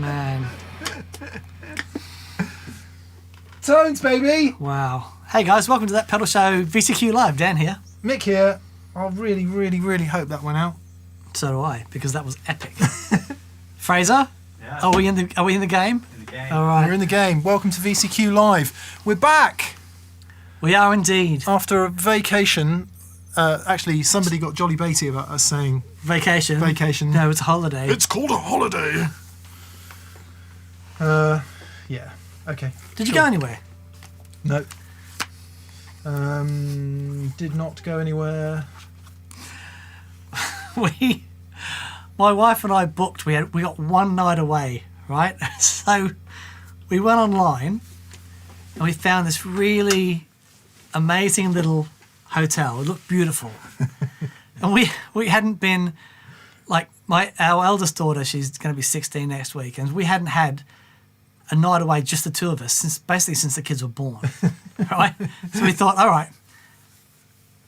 Man. Tones, baby! Wow. Hey guys, welcome to That Pedal Show VCQ Live. Dan here. Mick here. I really, really, really hope that went out. So do I, because that was epic. Fraser? Yeah. Are we in the game? In the game. All right. We're in the game. Welcome to VCQ Live. We're back! We are indeed. After a vacation, actually somebody got jolly baity about us saying Vacation. No, it's a holiday. it's called a holiday. Yeah. Okay. Did you go anywhere? No. Did not go anywhere. My wife and I booked. We got one night away, right? So we went online and we found this really amazing little hotel. It looked beautiful, and we hadn't been, like, our eldest daughter. She's going to be 16 next week, and we hadn't had a night away, just the two of us, since the kids were born. Right? So we thought, all right,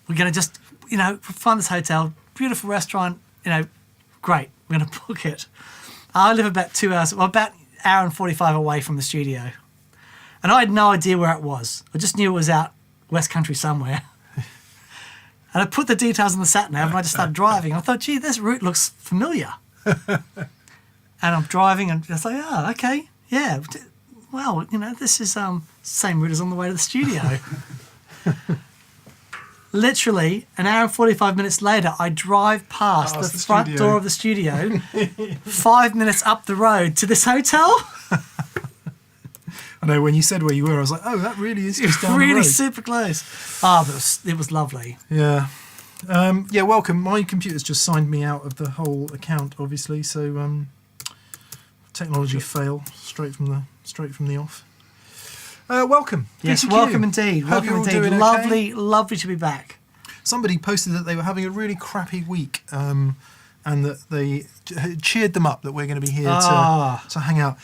we're going to just, find this hotel, beautiful restaurant, great, we're going to book it. I live about 2 hours, about an hour and 45 away from the studio. And I had no idea where it was. I just knew it was out West Country somewhere. And I put the details in the sat nav and I just started driving. I thought, gee, this route looks familiar. And I'm driving and I was like, oh, okay. Yeah, well, this is same route as on the way to the studio. Literally, an hour and 45 minutes later, I drive past the front door of the studio, 5 minutes up the road to this hotel. I know, when you said where you were, I was like, oh, that really is just down the road. Really super close. Oh, but it was lovely. Yeah. Yeah, welcome. My computer's just signed me out of the whole account, obviously, so technology fail straight from the off. Welcome. Yes, VCQ. welcome indeed. Hope Welcome you're all indeed. doing okay. Lovely to be back. Somebody posted that they were having a really crappy week, and that they cheered them up that we're going to be here to hang out.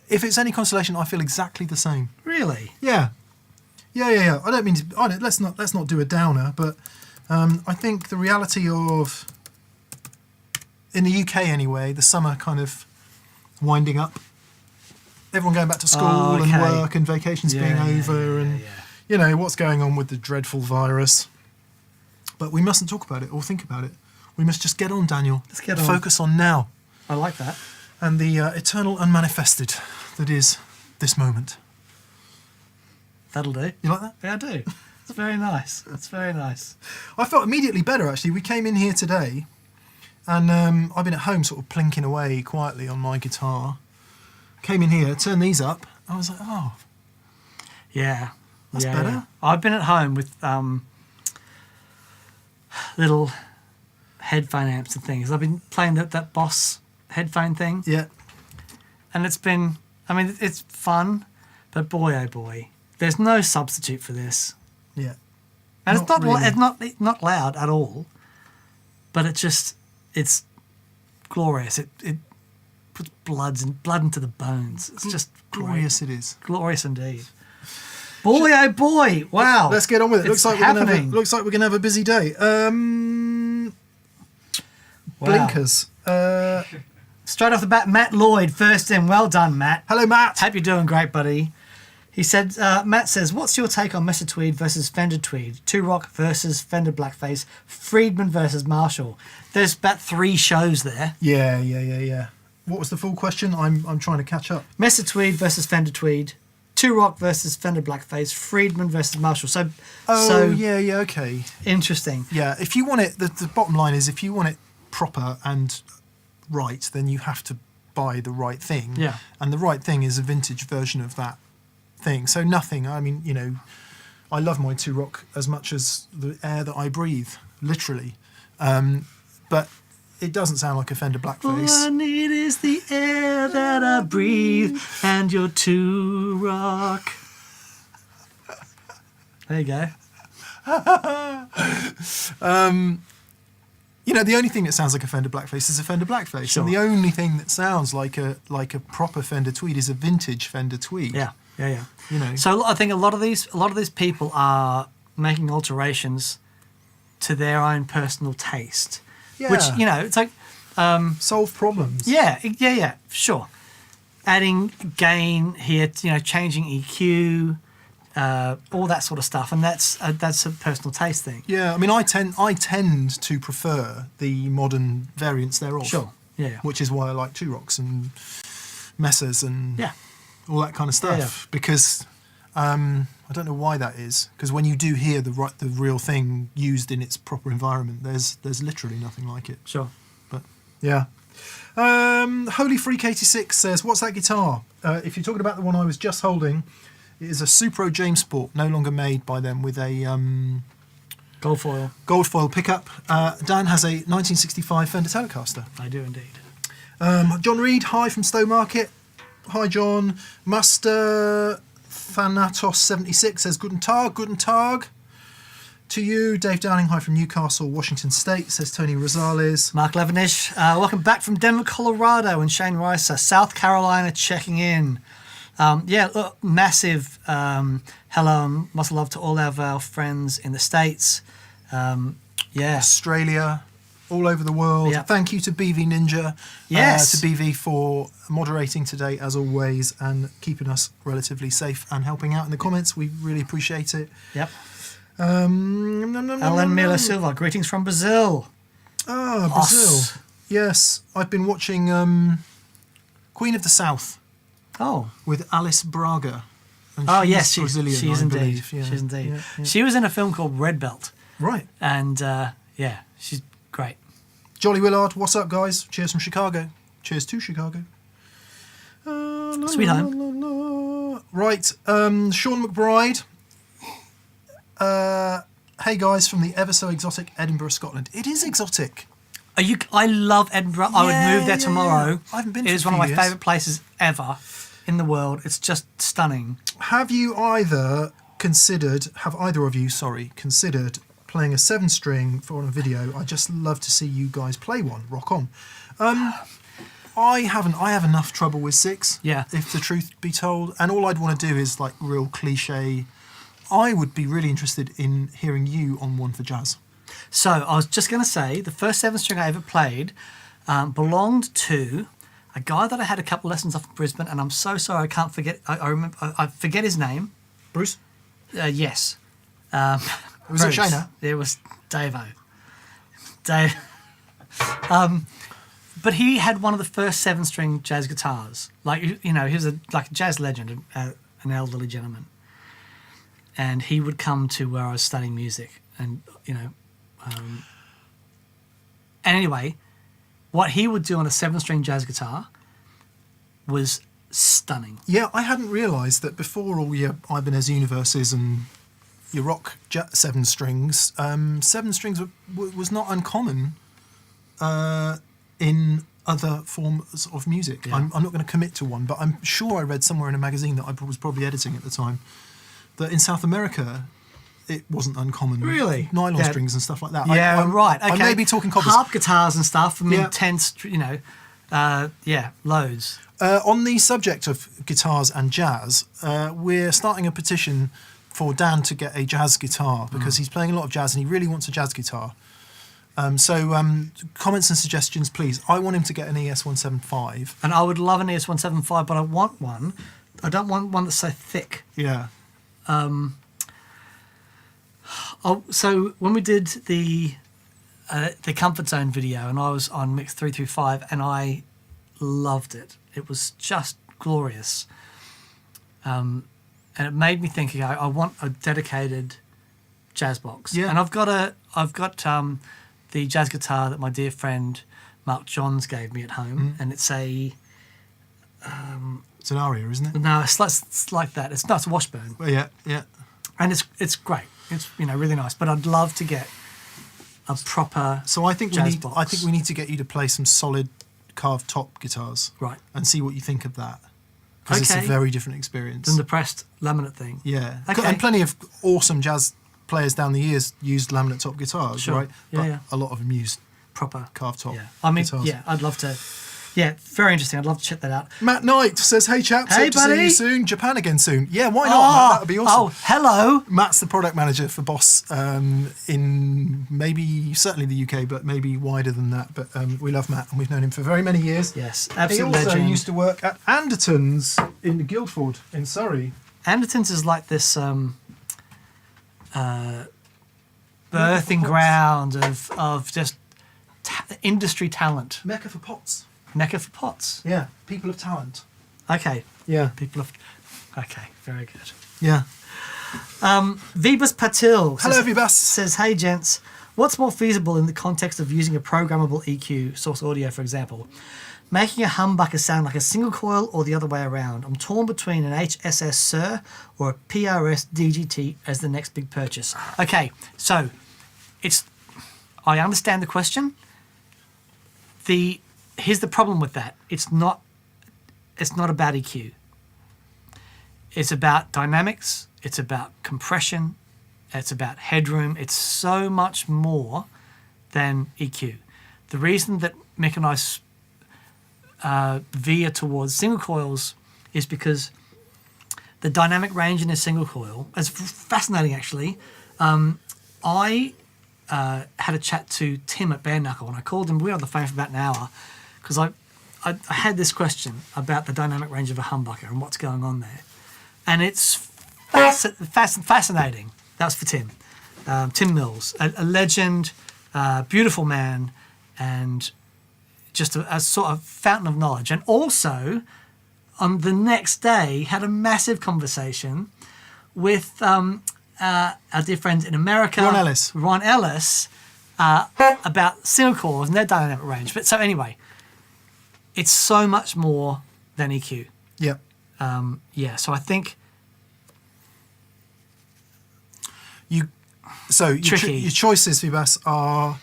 If it's any consolation, I feel exactly the same. Really? Yeah. I don't mean to. Let's not do a downer, but I think the reality of, in the UK anyway, the summer kind of winding up, everyone going back to school and work and vacations being over, and what's going on with the dreadful virus. But we mustn't talk about it or think about it. We must just get on, Daniel. Let's get on. Focus on now. I like that. And the eternal unmanifested that is this moment. That'll do. You like that? Yeah, I do. It's very nice. It's very nice. I felt immediately better, actually. We came in here today, and I've been at home sort of plinking away quietly on my guitar. Came in here, turned these up. I was like, oh. Yeah. That's better. Yeah. I've been at home with little headphone amps and things. I've been playing that Boss headphone thing. Yeah. And it's been, it's fun, but boy, oh boy, there's no substitute for this. Yeah. And Not really. it's not loud at all. but it's glorious. It puts blood into the bones. It's just Glorious great. it is. Glorious indeed. Boy, oh boy! Wow. Let's get on with it. It's Looks like we're gonna have a busy day. Wow. Blinkers. Straight off the bat, Matt Lloyd, first in. Well done, Matt. Hello, Matt. Hope you're doing great, buddy. He said, Matt says, what's your take on Messer Tweed versus Fender Tweed? Two Rock versus Fender Blackface, Friedman versus Marshall. There's about 3 shows there. Yeah. What was the full question? I'm trying to catch up. Messer Tweed versus Fender Tweed, Two Rock versus Fender Blackface, Friedman versus Marshall. So Okay. interesting. Yeah, if you want it, the bottom line is if you want it proper and right, then you have to buy the right thing. Yeah. And the right thing is a vintage version of that thing. So nothing, I mean, I love my Two Rock as much as the air that I breathe, literally. But it doesn't sound like a Fender All Blackface. I need is the air that I breathe and your Two Rock. There you go. The only thing that sounds like a Fender Blackface is a Fender Blackface. Sure. And the only thing that sounds like a proper Fender Tweed is a vintage Fender Tweed. Yeah. So I think a lot of these people are making alterations to their own personal taste. Yeah. Which, it's like solve problems. yeah, sure. Adding gain here, changing EQ, all that sort of stuff, and that's a personal taste thing. Yeah, I mean, I tend to prefer the modern variants thereof. Sure. Yeah. Which is why I like Two Rocks and Messers and Yeah. all that kind of stuff. Yeah. Because I don't know why that is. Because when you do hear the real thing used in its proper environment, there's literally nothing like it. Sure. But yeah. Holy Freak 86 says, "What's that guitar?" If you're talking about the one I was just holding, it is a Supro James Sport, no longer made by them, with a Gold foil. gold foil pickup. Dan has a 1965 Fender Telecaster. I do indeed. John Reed, hi from Stowe Market. Hi, John. Master Thanatos 76 says, Guten Tag. To you. Dave Downing, hi from Newcastle, Washington State, says Tony Rosales. Mark Levenish, welcome back from Denver, Colorado, and Shane Ricer, South Carolina, checking in. Look, massive hello and much love to all of our friends in the States. Australia, all over the world. Yeah. Thank you to BV Ninja, Yes. to BV for moderating today as always and keeping us relatively safe and helping out in the comments. We really appreciate it. Yep. Alan Miller Silva, greetings from Brazil. Ah, Brazil. Us. Yes, I've been watching Queen of the South Oh. with Alice Braga. And Oh, she's yes, Brazilian, she is I indeed. believe. Yeah. She's indeed. Yeah. She was in a film called Red Belt, Right. and she's great. Jolly Willard, what's up, guys? Cheers from Chicago. Cheers to Chicago. Sweet home. Right, Sean McBride. Hey guys, from the ever so exotic Edinburgh, Scotland. It is exotic. I love Edinburgh. I would move there tomorrow. Yeah. I haven't been. It is one of my favourite places ever in the world. It's just stunning. Have either of you considered playing a 7-string for on a video? I'd just love to see you guys play one. Rock on. I haven't. I have enough trouble with 6. Yeah. If the truth be told, and all I'd want to do is like real cliche. I would be really interested in hearing you on one for jazz. So I was just going to say, the first 7-string I ever played belonged to a guy that I had a couple lessons off in Brisbane, and I'm so sorry I can't forget. I remember. I forget his name. Bruce? Yes. Was it Shayna? It was Dave-O. Dave. But he had one of the first 7-string jazz guitars. Like, he was a jazz legend, an elderly gentleman. And he would come to where I was studying music, and and anyway, what he would do on a 7-string jazz guitar was stunning. Yeah, I hadn't realised that before all your Ibanez Universes and your rock 7 strings, 7 strings was not uncommon in other forms of music. Yeah. I'm not going to commit to one, but I'm sure I read somewhere in a magazine that I was probably editing at the time that in South America, it wasn't uncommon. Really? Nylon Yeah. strings and stuff like that. Yeah, right. Okay. I may be talking cobbles. Harp guitars and stuff. I mean, Yeah. tense, loads. On the subject of guitars and jazz, we're starting a petition for Dan to get a jazz guitar because he's playing a lot of jazz and he really wants a jazz guitar. Comments and suggestions, please. I want him to get an ES175. And I would love an ES175, but I want one. I don't want one that's so thick. Yeah. So when we did the Comfort Zone video, and I was on mix 335, and I loved it. It was just glorious. And it made me think, I want a dedicated jazz box. Yeah. And I've got the jazz guitar that my dear friend Mark Johns gave me at home, and it's a It's an aria, isn't it? no, it's like that. It's not a Washburn, Well, yeah, yeah. and it's great. It's really nice. But I'd love to get a proper So I think jazz box. we need to get you to play some solid carved top guitars, Right. and see what you think of that. Because it's Okay. a very different experience. than the pressed laminate thing. Yeah, Okay. and plenty of awesome jazz players down the years used laminate top guitars, Sure. right? Yeah, But yeah. a lot of them used Proper. carved top. Yeah. I mean, guitars. yeah, I'd love to. Yeah, very interesting. I'd love to check that out. Matt Knight says, "Hey chaps, Hey, hope to see buddy. you soon. Japan again soon. Yeah, why not? Matt? That would be awesome." Oh, hello. Matt's the product manager for Boss in certainly the UK, but maybe wider than that. But we love Matt, and we've known him for very many years. Yes, He absolute also legend. used to work at Anderton's in Guildford in Surrey. Anderton's is like this birthing Pots. ground of just industry talent. Mecca for pots. Mecca for pots. Yeah, people of talent. Okay, Yeah, people have. Okay, very good. yeah. Vibas Patil Hello, Vibas. says, "Hey gents, what's more feasible in the context of using a programmable EQ, source audio for example? Making a humbucker sound like a single coil or the other way around? I'm torn between an HSS Sir or a PRS DGT as the next big purchase." Okay, so I understand the question. Here's the problem with that. It's not about EQ. It's about dynamics. It's about compression. It's about headroom. It's so much more than EQ. The reason that Mick and I veer towards single coils is because the dynamic range in a single coil is fascinating, actually. I had a chat to Tim at Bare Knuckle, and I called him. We were on the phone for about an hour because I had this question about the dynamic range of a humbucker and what's going on there. And it's fascinating. That was for Tim. Tim Mills, a legend, beautiful man, and just a sort of fountain of knowledge. And also, on the next day, had a massive conversation with our dear friends in America, Ron Ellis, about single coils and their dynamic range. But so anyway, it's so much more than EQ. Yeah. So I think Your Tricky. choices, Vibas, are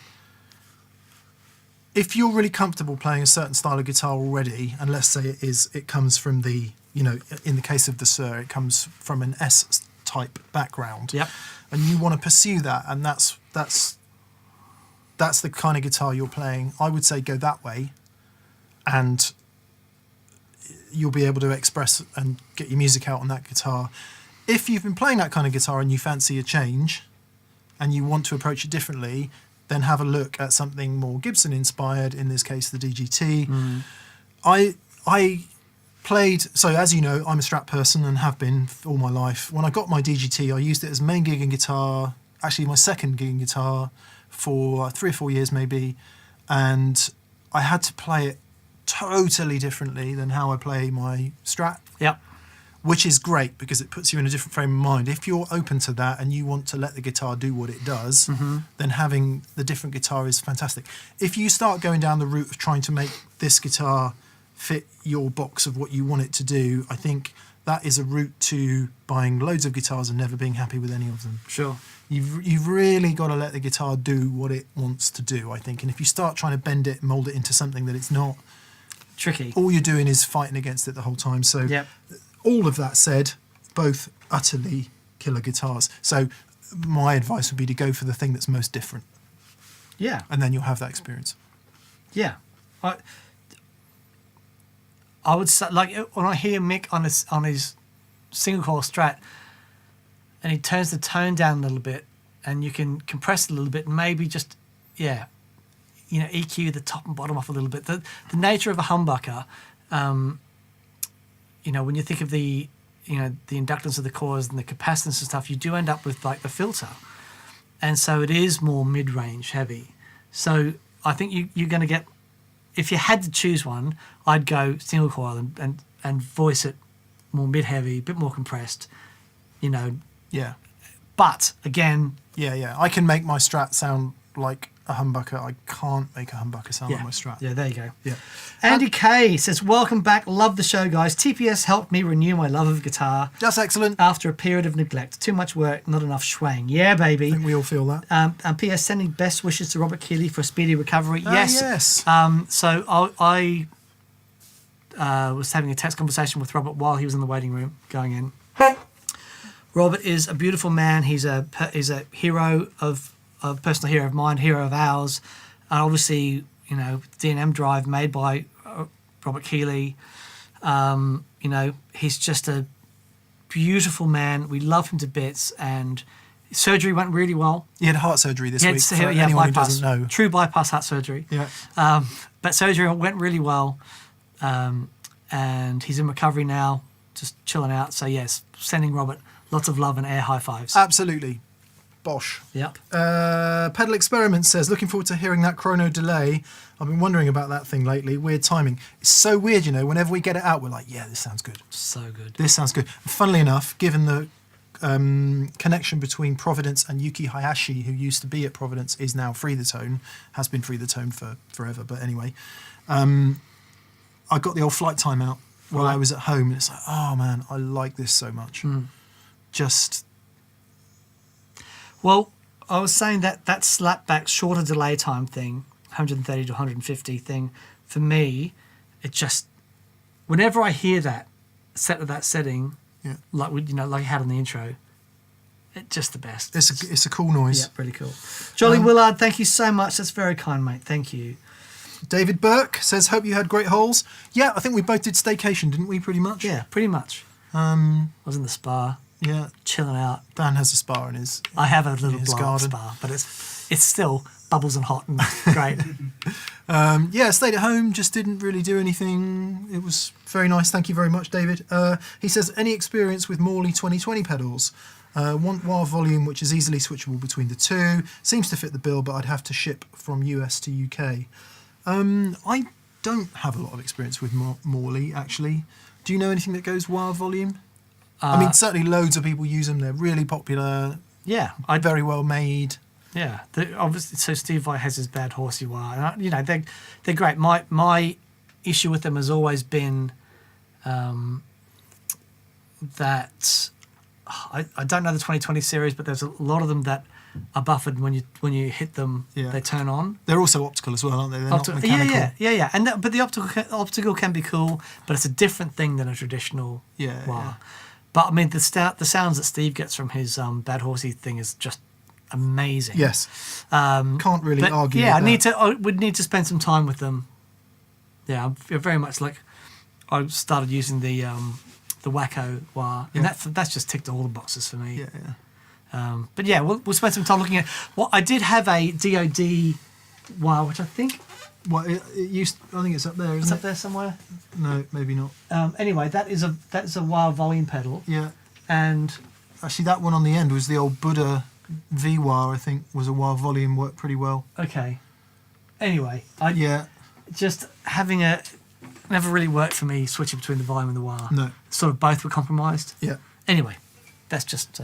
if you're really comfortable playing a certain style of guitar already, and let's say it comes from the, in the case of the Sir, it comes from an S-type background. Yep. And you want to pursue that, and that's the kind of guitar you're playing. I would say go that way, and you'll be able to express and get your music out on that guitar. If you've been playing that kind of guitar and you fancy a change and you want to approach it differently, then have a look at something more Gibson inspired, in this case the DGT. I played, so as you know, I'm a Strat person and have been all my life. When I got my DGT, I used it as main gigging guitar, actually my second gigging guitar, for 3 or 4 years maybe, and I had to play it totally differently than how I play my Strat. Yep. Which is great because it puts you in a different frame of mind. If you're open to that and you want to let the guitar do what it does, then having the different guitar is fantastic. If you start going down the route of trying to make this guitar fit your box of what you want it to do, I think that is a route to buying loads of guitars and never being happy with any of them. Sure. You've really got to let the guitar do what it wants to do, I think. And if you start trying to bend it, mould it into something that it's not, Tricky. all you're doing is fighting against it the whole time. So Yep. all of that said, both utterly killer guitars. So my advice would be to go for the thing that's most different, Yeah. and then you'll have that experience. Yeah. I would say, like, when I hear Mick on his single coil Strat, and he turns the tone down a little bit, and you can compress it a little bit, and maybe just, EQ the top and bottom off a little bit. The nature of a humbucker, when you think of the inductance of the cores and the capacitance and stuff, you do end up with, like, the filter. And so it is more mid-range heavy. So I think you're going to get, if you had to choose one, I'd go single coil and voice it more mid-heavy, a bit more compressed, Yeah. But, again... Yeah. I can make my Strat sound like a humbucker. I can't make a humbucker sound like my Strat. Yeah, there you go. Yeah. Andy K says, welcome back. Love the show, guys. TPS helped me renew my love of guitar. That's excellent. After a period of neglect. Too much work, not enough schwang. Yeah, baby. I think we all feel that. And P.S. sending best wishes to Robert Keeley for a speedy recovery. Yes. Yes. So I was having a text conversation with Robert while he was in the waiting room going in. Robert is a beautiful man. He's a hero of a personal hero of mine, hero of ours. And obviously, D&M drive made by Robert Keeley. He's just a beautiful man. We love him to bits, and surgery went really well. He had heart surgery this week. For Yeah, anyone bypass, who doesn't know. true bypass heart surgery. Yeah. But surgery went really well, and he's in recovery now, just chilling out. So yes, sending Robert lots of love and air high fives. Absolutely. Bosh. Yep. Pedal Experiment says, looking forward to hearing that chrono delay. I've been wondering about that thing lately. Weird timing. It's so weird, whenever we get it out, we're like, yeah, this sounds good. So good. This sounds good. And funnily enough, given the connection between Providence and Yuki Hayashi, who used to be at Providence, is now Free the Tone, has been Free the Tone for forever. But anyway, I got the old flight time out while I was at home, and it's like, oh man, I like this so much. Well, I was saying that slapback shorter delay time thing, 130 to 150 thing, for me, it just, whenever I hear that set of that setting, like like you had on the intro, it's just the best. It's a cool noise. Yeah, really cool. Jolly Willard, thank you so much. That's very kind, mate. Thank you. David Burke says, hope you had great holes. Yeah, I think we both did staycation, didn't we, pretty much? Yeah, pretty much. I was in the spa. Yeah. Chilling out. Dan has a spa in his I have a little garden. spa, but it's still bubbles and hot and great. Stayed at home, just didn't really do anything. It was very nice. Thank you very much, David. He says, any experience with Morley 2020 pedals? Want wah volume, which is easily switchable between the two. Seems to fit the bill, but I'd have to ship from US to UK. I don't have a lot of experience with Morley, actually. Do you know anything that goes wah volume? I mean, certainly loads of people use them. They're really popular. Yeah. Very well made. Yeah. Obviously, so Steve Vai has his bad horsey wah. And they're great. My issue with them has always been that I don't know the 2020 series, but there's a lot of them that are buffered when you hit them. Yeah. They turn on. They're also optical as well, aren't they? They're not mechanical. Yeah. But the optical can be cool, but it's a different thing than a traditional wah. Yeah. But I mean, the sounds that Steve gets from his bad horsey thing is just amazing. Yes. Can't really argue. Yeah, with that. I would need to spend some time with them. Yeah, I'm very much like I started using the Wacko wah, and that's just ticked all the boxes for me. Yeah. But yeah, we'll spend some time looking at. Well, I did have a DoD wah, which I think. Well, I think it's up there, isn't it? It's up there somewhere. No, maybe not. Anyway, that is a wah volume pedal. Yeah. And actually, that one on the end was the old Buddha V wah. I think was a wah volume, worked pretty well. Okay. Anyway, just having never really worked for me switching between the volume and the wah. No. Sort of both were compromised. Yeah. Anyway, that's just.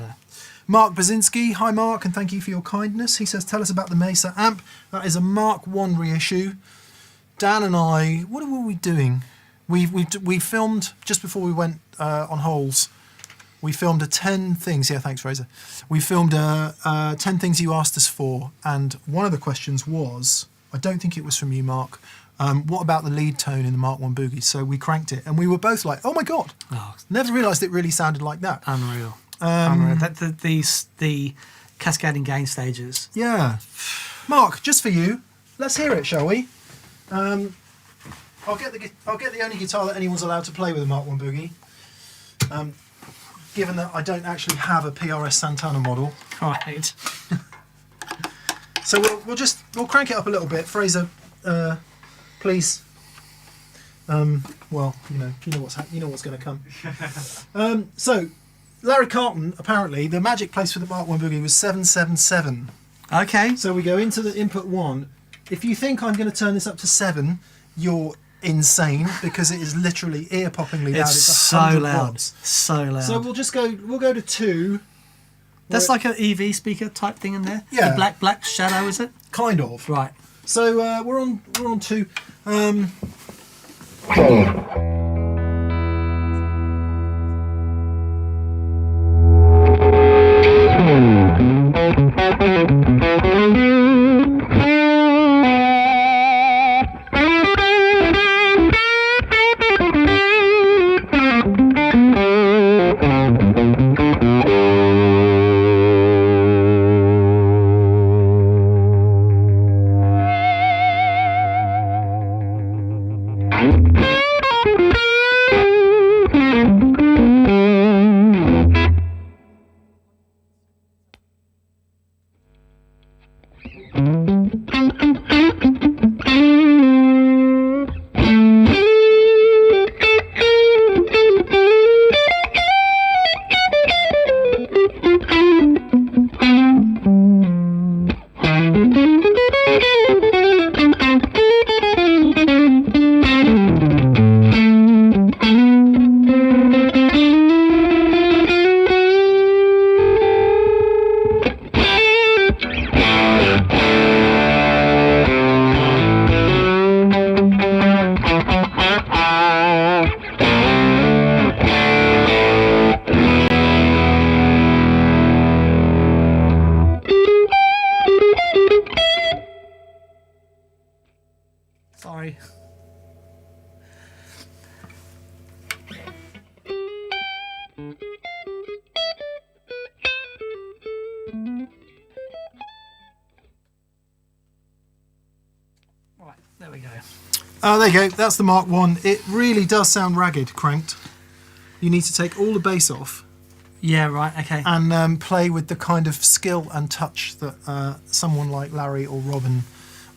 Mark Basinski, hi Mark, and thank you for your kindness. He says, tell us about the Mesa amp. That is a Mark 1 reissue. Dan and I, what were we doing? We filmed, just before we went on holes, we filmed a 10 things, thanks Fraser. We filmed 10 things you asked us for, and one of the questions was, I don't think it was from you, Mark, what about the lead tone in the Mark 1 Boogie? So we cranked it, and we were both like, oh my God, never realised it really sounded like that. Unreal. cascading gain stages. Yeah. Mark, just for you, let's hear it, shall we? I'll get the only guitar that anyone's allowed to play with a Mark 1 Boogie. Given that I don't actually have a PRS Santana model. Right. So we'll crank it up a little bit. Fraser, please. Well, you know what's going to come. So Larry Carlton, apparently the magic place for the Mark 1 Boogie was 777. Okay. So we go into the input 1. If you think I'm going to turn this up to 7, you're insane, because it is literally ear-poppingly loud. It's It's so 100 loud. watts. So loud. So we'll go to 2. That's like an EV speaker type thing in there. Yeah. The black shadow, is it? Kind of. Right. So we're on 2. Sorry. Right, there we go. Oh, there you go. That's the Mark 1. It really does sound ragged, cranked. You need to take all the bass off Yeah, right, okay. and play with the kind of skill and touch that someone like Larry or Robin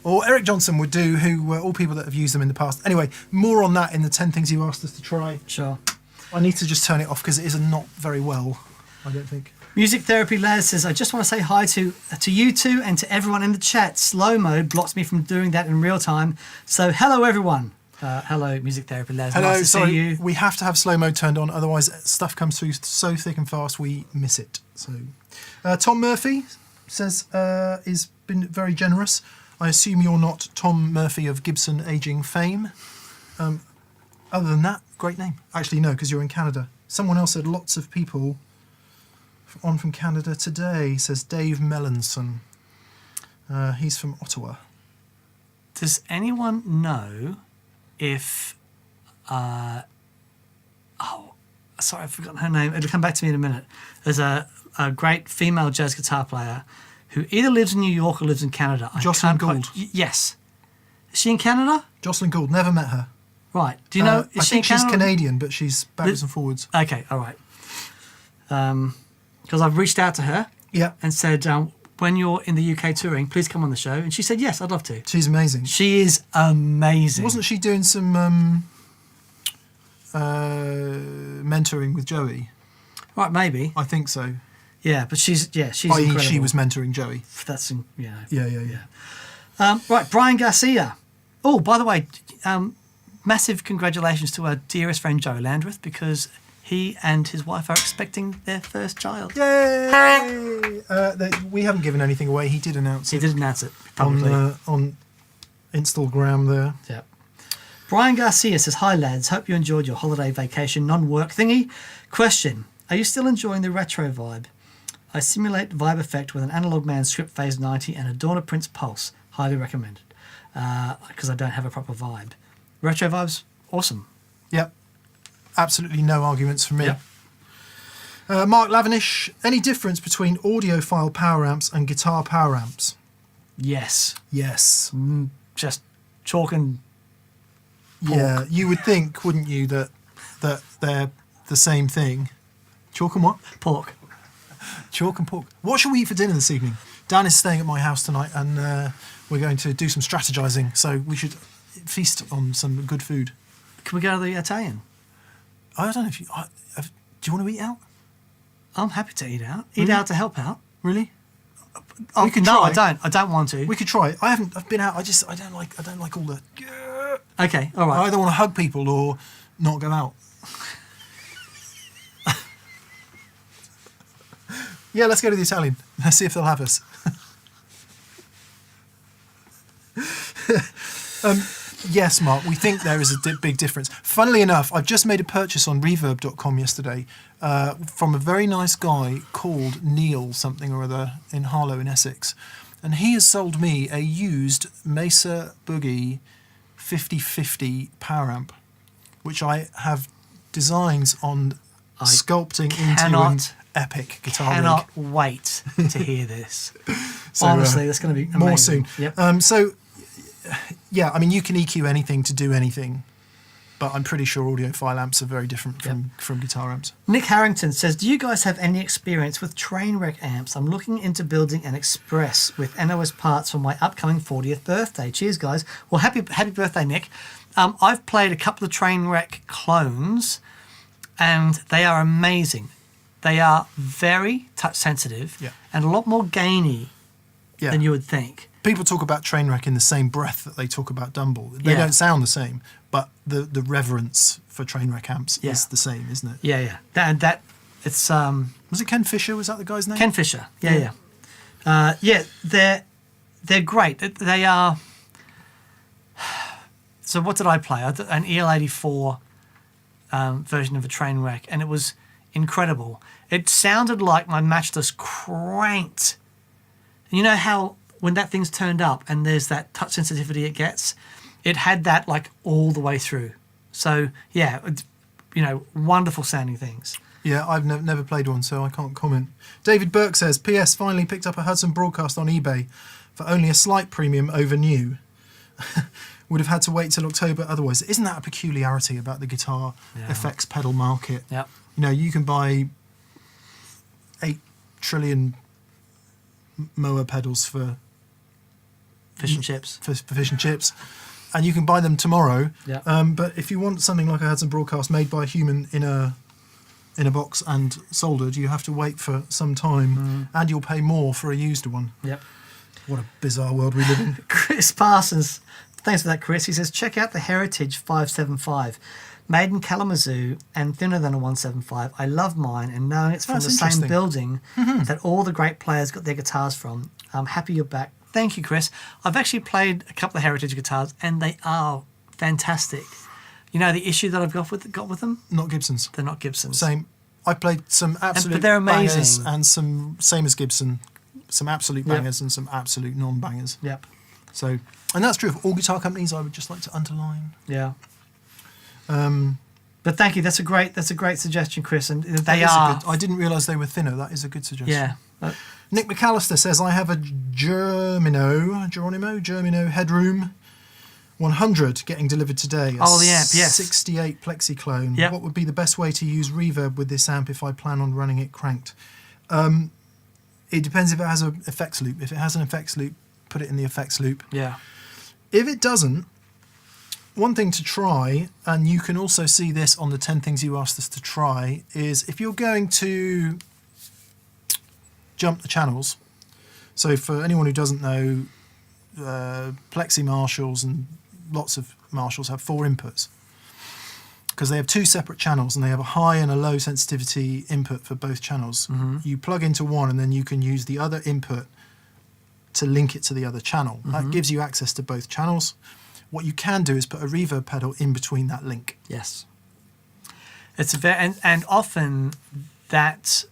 or Eric Johnson would do, who were all people that have used them in the past. Anyway, more on that in the 10 things you asked us to try. Sure. I need to just turn it off because it is not very well, I don't think. Music Therapy Les says, I just want to say hi to you two and to everyone in the chat. Slow mode blocks me from doing that in real time. So hello, everyone. Hello, Music Therapy Les. Hello, nice to sorry, see you. we have to have slow mode turned on, otherwise stuff comes through so thick and fast we miss it. So, Tom Murphy says, has been very generous. I assume you're not Tom Murphy of Gibson Aging fame. Other than that, great name. Actually, no, because you're in Canada. Someone else said lots of people on from Canada today, says Dave Mellinson. He's from Ottawa. Does anyone know if... oh, sorry, I've forgotten her name. It'll come back to me in a minute. There's a great female jazz guitar player who either lives in New York or lives in Canada. Jocelyn Gould. Yes. Is she in Canada? Jocelyn Gould, never met her. Right. Do you know? I think she's Canadian, but she's backwards and forwards. Okay, all right. Because I've reached out to her Yeah. and said, when you're in the UK touring, please come on the show. And she said, yes, I'd love to. She's amazing. She is amazing. Wasn't she doing some mentoring with Joey? Right, maybe. I think so. Yeah, but she's I.e. incredible. she was mentoring Joey. That's, Yeah. Right, Brian Garcia. Oh, by the way, massive congratulations to our dearest friend Joe Landreth, because he and his wife are expecting their first child. Yay! We haven't given anything away. He did announce He it did announce it publicly. on Instagram there. Yeah. Brian Garcia says, hi lads, hope you enjoyed your holiday vacation non-work thingy. Question, are you still enjoying the retro vibe? I simulate vibe effect with an Analog Man Script Phase 90 and a Dorna Prince Pulse. Highly recommended. Because I don't have a proper vibe. Retro vibe's awesome. Yep. Absolutely no arguments from me. Yep. Mark Lavinish, any difference between audiophile power amps and guitar power amps? Yes. Yes. Just chalk and pork. Yeah, you would think, wouldn't you, that they're the same thing. Chalk and what? Pork. Chalk and pork. What shall we eat for dinner this evening? Dan is staying at my house tonight, and we're going to do some strategizing, so we should feast on some good food. Can we go to the Italian? I don't know if you... do you want to eat out? I'm happy to eat out. Eat out to help out. Really? Oh, We could no, try. I don't. I don't want to. We could try. I've been out. I don't like all the... Okay, all I right. either want to hug people or not go out. Yeah, let's go to the Italian. Let's see if they'll have us. Yes, Mark, we think there is a big difference. Funnily enough, I've just made a purchase on reverb.com yesterday from a very nice guy called Neil something or other in Harlow in Essex. And he has sold me a used Mesa Boogie 5050 power amp, which I have designs on sculpting into an epic guitar rig. Cannot wait to hear this. So, Honestly, that's going to be amazing. more soon. Yep. So, yeah, I mean, you can EQ anything to do anything, but I'm pretty sure audiophile amps are very different from guitar amps. Nick Harrington says, do you guys have any experience with train wreck amps? I'm looking into building an Express with NOS parts for my upcoming 40th birthday. Cheers, guys. Well, happy birthday, Nick. I've played a couple of train wreck clones, and they are amazing. They are very touch sensitive and a lot more gainy than you would think. People talk about Trainwreck in the same breath that they talk about Dumble. They don't sound the same, but the reverence for Trainwreck amps is the same, isn't it? Yeah. It's was it Ken Fisher? Was that the guy's name? Ken Fisher. Yeah. They're great. They are. So what did I play? An EL84 version of a Trainwreck, and it was incredible. It sounded like my matchless cranked. And you know how when that thing's turned up and there's that touch sensitivity it gets, it had that like all the way through. So yeah, wonderful sounding things. Yeah, I've never played one, so I can't comment. David Burke says, P.S. finally picked up a Hudson Broadcast on eBay for only a slight premium over new. Would have had to wait till October otherwise. Isn't that a peculiarity about the guitar effects pedal market? Yeah. You know, you can buy 8 trillion Moa pedals for fish and chips. For fish and chips, and you can buy them tomorrow. Yeah. But if you want something like a Hudson Broadcast made by a human in a box and soldered, you have to wait for some time, and you'll pay more for a used one. Yep. What a bizarre world we live in. Chris Parsons, thanks for that, Chris. He says, check out the Heritage 575. Made in Kalamazoo and thinner than a 175. I love mine, and knowing it's from the same building that all the great players got their guitars from. I'm happy you're back. Thank you, Chris. I've actually played a couple of Heritage guitars, and they are fantastic. You know the issue that I've got with them? Not Gibsons. They're not Gibsons. Same. I played some absolute but they're bangers amazing. and some, same as Gibson, some absolute bangers and some absolute non-bangers. Yep. So, and that's true of all guitar companies. I would just like to underline. Yeah. But thank you. That's a great suggestion, Chris. And they are. I didn't realise they were thinner. That is a good suggestion. Yeah. Nick McAllister says, I have a Geronimo Headroom 100 getting delivered today. Oh, the amp, yes. 68 Plexi clone. Yep. What would be the best way to use reverb with this amp if I plan on running it cranked? It depends if it has an effects loop. If it has an effects loop, put it in the effects loop. Yeah. If it doesn't, one thing to try, and you can also see this on the 10 things you asked us to try, is if you're going to jump the channels. So for anyone who doesn't know, Plexi Marshalls and lots of Marshalls have 4 inputs because they have 2 separate channels and they have a high and a low sensitivity input for both channels. You plug into one and then you can use the other input to link it to the other channel. That gives you access to both channels. What you can do is put a reverb pedal in between that link. Yes. It's and often that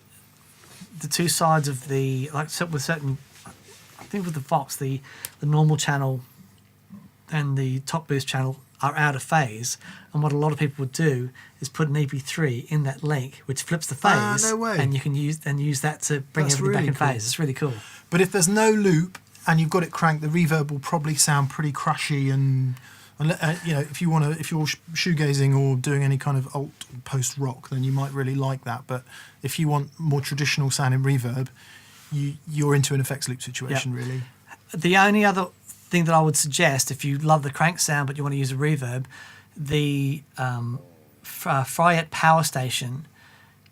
the 2 sides of the, like with certain, I think with the Vox, the normal channel and the top boost channel are out of phase. And what a lot of people would do is put an EP3 in that link, which flips the phase. No way. And you can use that to bring That's everything back really in cool. phase. It's really cool. But if there's no loop and you've got it cranked, the reverb will probably sound pretty crashy and you know, if you're shoegazing or doing any kind of alt post rock, then you might really like that. But if you want more traditional sounding reverb, you're into an effects loop situation, really. The only other thing that I would suggest, if you love the crank sound but you want to use a reverb, the Fryette Power Station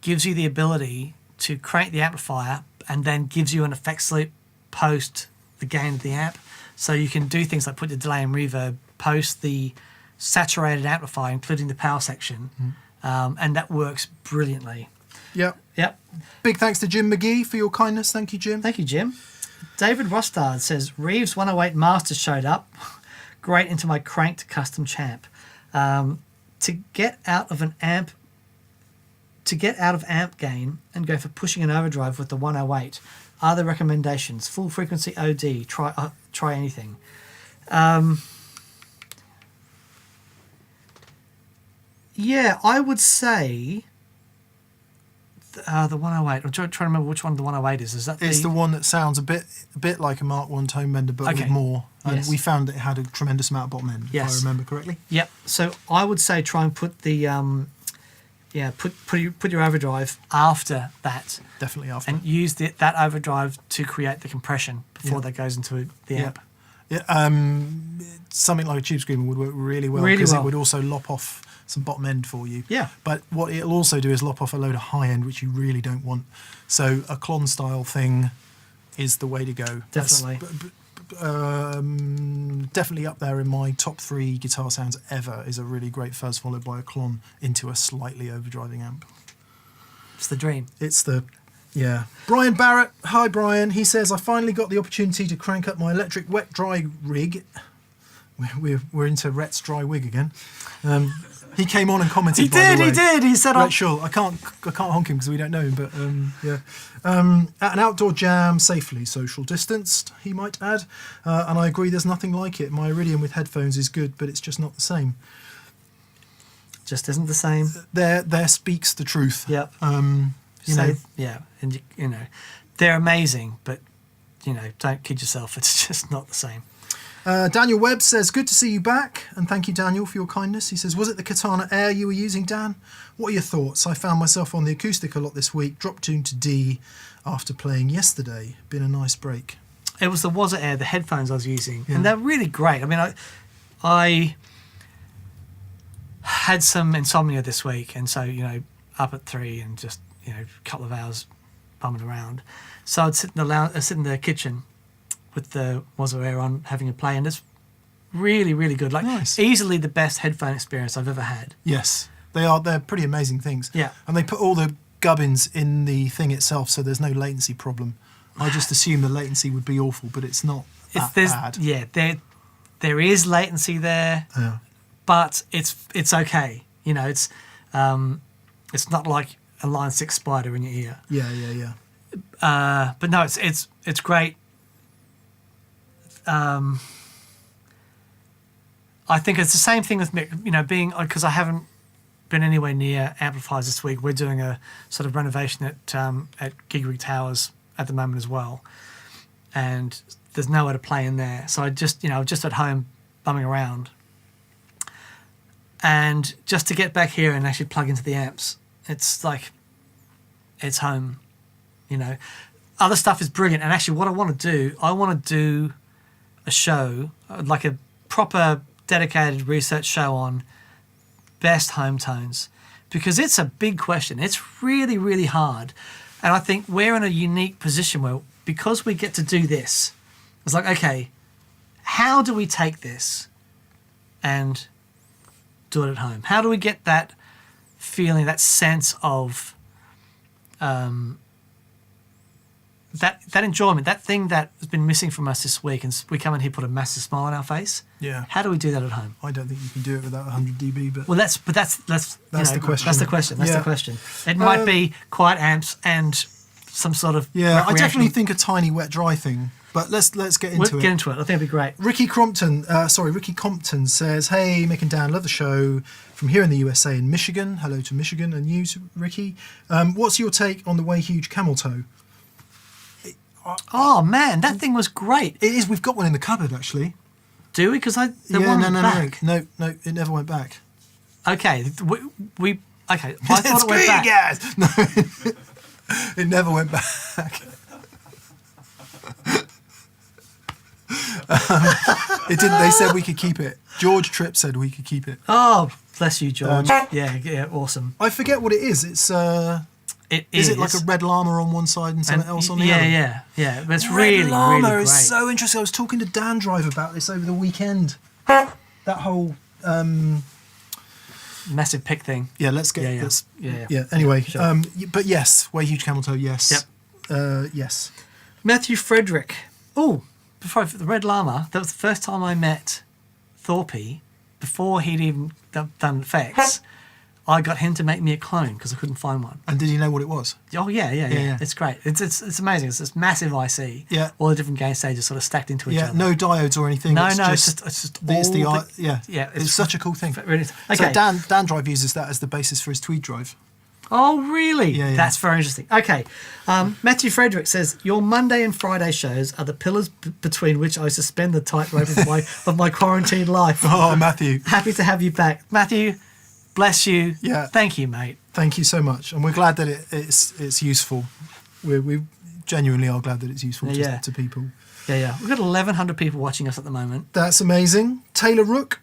gives you the ability to crank the amplifier and then gives you an effects loop post the gain of the amp. So you can do things like put the delay and reverb post the saturated amplifier, including the power section, and that works brilliantly. Yep. Yep. Big thanks to Jim McGee for your kindness. Thank you, Jim. Thank you, Jim. David Rostard says, Reeves 108 Master showed up. Great into my cranked custom champ. To get out of amp gain and go for pushing an overdrive with the 108, are there recommendations? Full frequency OD, try anything. Yeah, I would say the 108. I'm trying to remember which one the 108 is. Is that It's the one that sounds a bit like a Mark 1 tone bender, but with more. And Yes. we found it had a tremendous amount of bottom end, if I remember correctly. Yep. So I would say try and put the put your overdrive after that, Definitely after. and use that overdrive to create the compression before that goes into the amp. Yeah, something like a tube screamer would work really well Really because well. it would also lop off some bottom end for you. Yeah. But what it'll also do is lop off a load of high end, which you really don't want. So a clon style thing is the way to go. Definitely. Definitely up there in my top 3 guitar sounds ever is a really great fuzz followed by a clon into a slightly overdriving amp. It's the dream. It's the, yeah. Brian Barrett, hi Brian. He says, I finally got the opportunity to crank up my electric wet dry rig. We're into Rhett's dry wig again. He came on and commented. He by the did. way. He did. He said, Right, sure. I can't honk him because we don't know him, but yeah. At an outdoor jam, safely social distanced, he might add. And I agree, there's nothing like it. My Iridium with headphones is good, but it's just not the same. just isn't the same. There speaks the truth. Yep. You know, yeah, and you know, they're amazing, but you know, don't kid yourself. It's just not the same. Daniel Webb says, good to see you back, and thank you, Daniel, for your kindness. He says, was it the Katana Air you were using, Dan? What are your thoughts? I found myself on the acoustic a lot this week, dropped tune to D after playing yesterday. Been a nice break. It was the Wazza Air, the headphones I was using, Yeah. and they're really great. I mean, I had some insomnia this week, and so, you know, up at 3 and just, you know, a couple of hours bumming around. So I'd sit in the kitchen with the Wazza Air on, having a play, and it's really, really good. Like, Nice. easily the best headphone experience I've ever had. Yes, they're pretty amazing things. Yeah. And they put all the gubbins in the thing itself, so there's no latency problem. I just assume the latency would be awful, but it's not that bad. Yeah, there is latency there, Yeah. but it's okay. You know, it's not like a Line 6 spider in your ear. Yeah. But no, it's great. I think it's the same thing with Mick, you know, being, because I haven't been anywhere near amplifiers this week. We're doing a sort of renovation at Gig Rig Towers at the moment as well, and there's nowhere to play in there. So I just at home bumming around, and just to get back here and actually plug into the amps, it's like it's home, you know. Other stuff is brilliant, and actually what I want to do a show, like a proper dedicated research show on best home tones, because it's a big question. It's really, really hard. And I think we're in a unique position where, because we get to do this, it's like, okay, how do we take this and do it at home? How do we get that feeling, that sense of that enjoyment, that thing that has been missing from us this week, and we come in here, put a massive smile on our face? Yeah. How do we do that at home? I don't think you can do it without 100 dB, but Well, that's the question. That's the question. That's Yeah. the question. It might be quiet amps and some sort of yeah, I recreational- definitely think a tiny wet dry thing, But let's get We'll into get it. into it. I think it'd be great. Ricky Compton says, "Hey, Mick and Dan, love the show from here in the USA in Michigan. Hello to Michigan and you, Ricky. What's your take on the Way Huge camel toe? Oh man, that thing was great. It is. We've got one in the cupboard actually. Do we? Because the Yeah, one no, back. no, it never went back. Okay, we okay. I thought it went back. Guys. No, it never went back. It didn't. They said we could keep it. George Tripp said we could keep it. Oh, bless you, George. Yeah, awesome. I forget what it is. It's Is it like a red llama on one side and something else on the other? Yeah. But it's Red really, llama really is great. so interesting. I was talking to Dan Drive about this over the weekend. That whole Massive pick thing. yeah. Let's get Yeah. this. Yeah. Anyway, Sure. but yes, Way Huge camel toe. Yes. Yep. Yes. Matthew Frederick. Oh, before the Red Llama, that was the first time I met Thorpe before he'd even done effects. I got him to make me a clone because I couldn't find one. And did you know what it was? Oh yeah. Yeah. It's great. It's amazing. It's this massive IC. Yeah. All the different game stages sort of stacked into each Yeah. other. No diodes or anything. No, it's just it's the all yeah. yeah, It's such a cool thing. Really, okay. So Dan Drive uses that as the basis for his Tweed drive. Oh, really? Yeah. That's very interesting. Okay. Matthew Frederick says, your Monday and Friday shows are the pillars between which I suspend the tightrope of my quarantine life. Oh, Matthew. Happy to have you back. Matthew, bless you. Yeah. Thank you, mate. Thank you so much, and we're glad that it's useful. We genuinely are glad that it's useful to people. Yeah. We've got 1,100 people watching us at the moment. That's amazing. Taylor Rook.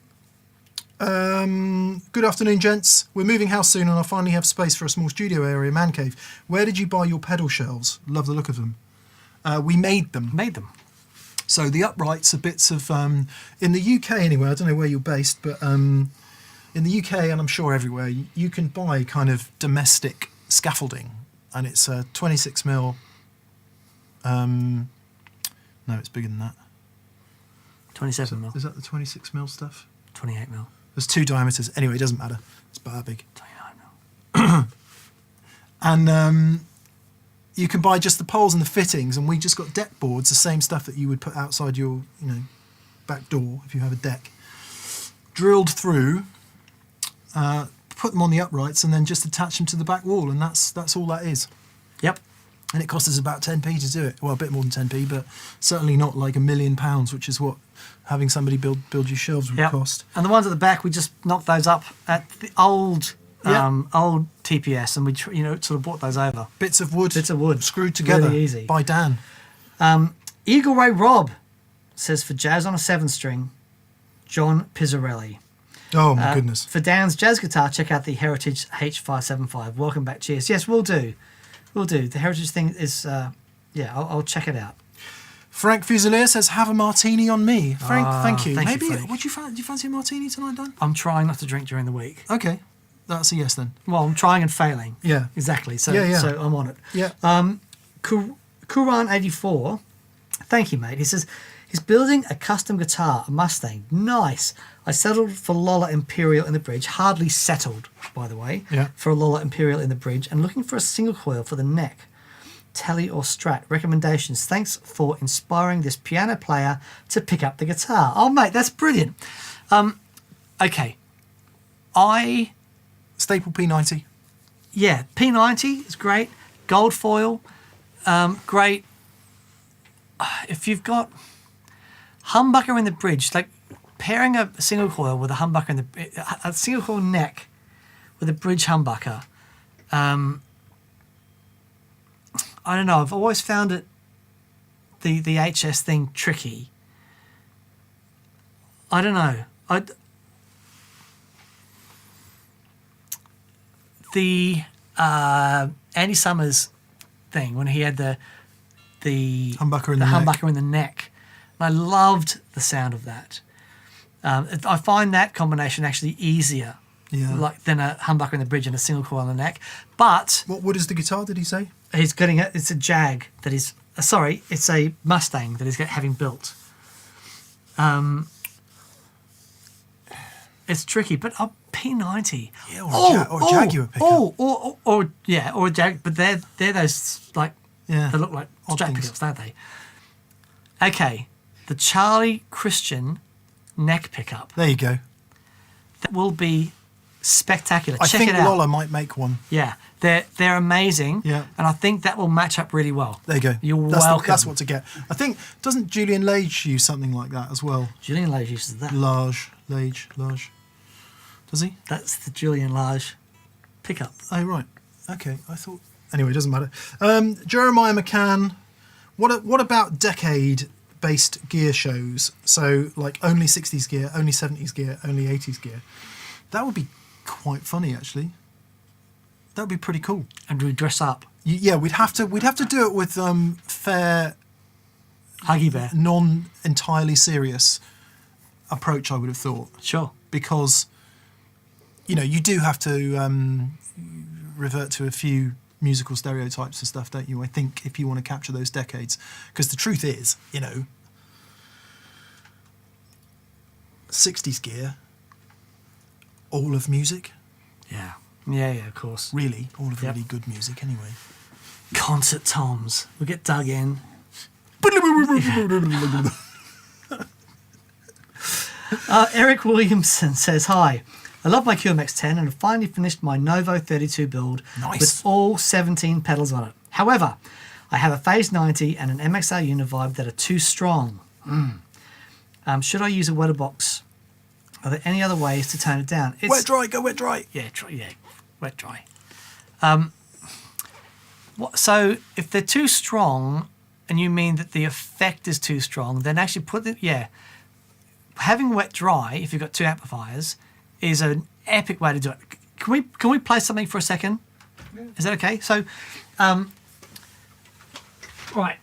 Good afternoon, gents. We're moving house soon, and I finally have space for a small studio area, man cave. Where did you buy your pedal shelves? Love the look of them. We made them. So the uprights are bits of in the UK anyway. I don't know where you're based, but in the UK, and I'm sure everywhere, you can buy kind of domestic scaffolding, and it's 26mm. No, it's bigger than that. 27 mil. Is that the 26mm stuff? 28 mil. There's two diameters. Anyway, it doesn't matter. It's about big. 29 mil. And you can buy just the poles and the fittings, and we just got deck boards, the same stuff that you would put outside your, back door if you have a deck. Drilled through, put them on the uprights, and then just attach them to the back wall, and that's all that is. Yep. And it cost us about 10p to do it. Well, a bit more than 10p, but certainly not like £1 million, which is what having somebody build your shelves would cost. And the ones at the back, we just knocked those up at the old TPS, and we sort of brought those over. Bits of wood screwed together Really easy. by Dan. Eagle Ray Rob says, for jazz on a 7-string, John Pizzarelli. Oh my goodness. For Dan's jazz guitar, check out the Heritage H575. Welcome back. Cheers. Yes, we'll do. The Heritage thing is, I'll check it out. Frank Fusilier says, have a martini on me. Frank, thank you. Thank you, Maybe, Frank. do you fancy a martini tonight, Dan? I'm trying not to drink during the week. Okay, that's a yes then. Well, I'm trying and failing. Yeah. Exactly. So, Yeah. so I'm on it. Yeah. Kuran84, thank you, mate. He says, he's building a custom guitar, a Mustang. Nice. I settled for Lola Imperial in the bridge. Hardly settled, by the way, for a Lola Imperial in the bridge, and looking for a single coil for the neck. Tele or Strat. Recommendations. Thanks for inspiring this piano player to pick up the guitar. Oh, mate, that's brilliant. Okay. Staple P90. Yeah, P90 is great. Gold foil, great. If you've got humbucker in the bridge, like pairing a single coil with a humbucker in a single coil neck with a bridge humbucker. I don't know. I've always found it the HS thing tricky. I don't know. The Andy Summers thing when he had the Humbucker in the humbucker in the neck. And I loved the sound of that. I find that combination actually easier than a humbucker in the bridge and a single coil in the neck. But What wood is the guitar, did he say? he's getting it's a Jag that is it's a Mustang that he's having built. It's tricky, but a P90. Yeah, or a Jaguar pickup. Or a Jag, but they're those like Yeah. they look like Odd Strat things. pickups, don't they? Okay, the Charlie Christian neck pickup. There you go. That will be spectacular. I Check think it out. Lola might make one. Yeah, they're amazing. Yeah. And I think that will match up really well. There you go. You're that's welcome. That's what to get. I think, doesn't Julian Lage use something like that as well? Julian Lage uses that. Lage. Does he? That's the Julian Lage pickup. Oh, right. Okay, I thought... Anyway, it doesn't matter. Jeremiah McCann, what about decade-based gear shows? So, like, only 60s gear, only 70s gear, only 80s gear. That would be quite funny, actually. That would be pretty cool. And we dress up. Yeah, we'd have to do it with fair, Huggy Bear. non-entirely serious approach, I would have thought. Sure. Because, you know, you do have to revert to a few musical stereotypes and stuff, don't you? I think if you want to capture those decades. Because the truth is, you know, 60s gear, all of music. Yeah. Yeah, of course. Really, all of Yep. really good music anyway. Concert toms. We get dug in. Eric Williamson says, hi. I love my QMX10 and have finally finished my Novo 32 build Nice. with all 17 pedals on it. However, I have a Phase 90 and an MXR Univibe that are too strong. Should I use a wetter box? Are there any other ways to tone it down? Wet dry, go wet dry. Yeah, wet dry. So if they're too strong, and you mean that the effect is too strong, then actually having wet dry, if you've got two amplifiers, is an epic way to do it. Can we play something for a second? Yeah. Is that okay? So, right.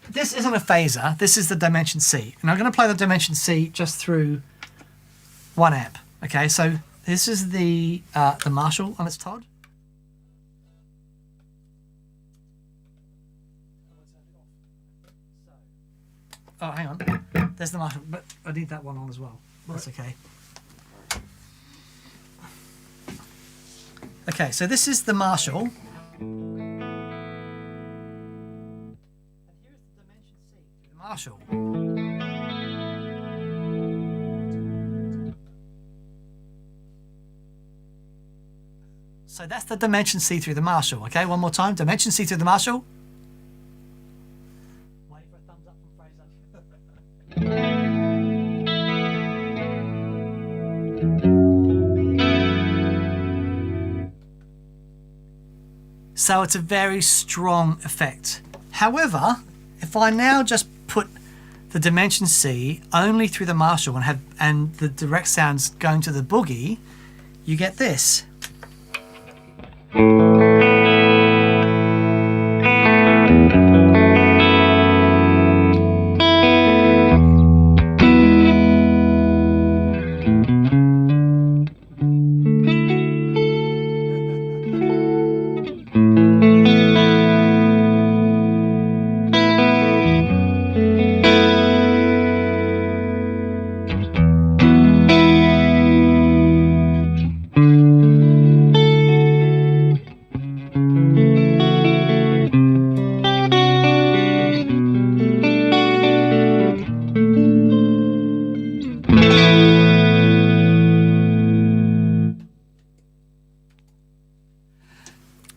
This isn't a phaser. This is the Dimension C, and I'm going to play the Dimension C just through 1 amp. Okay, so this is the Marshall on its Todd. Oh, hang on. There's the Marshall, but I need that one on as well. That's okay. Okay, so this is the Marshall. And here's the Dimension C, the Marshall. So that's the Dimension C through the Marshall. Okay, one more time. Dimension C through the Marshall. Wait for a thumbs up from Fraser. So it's a very strong effect. However, if I now just put the Dimension C only through the Marshall and the direct sounds going to the boogie, you get this.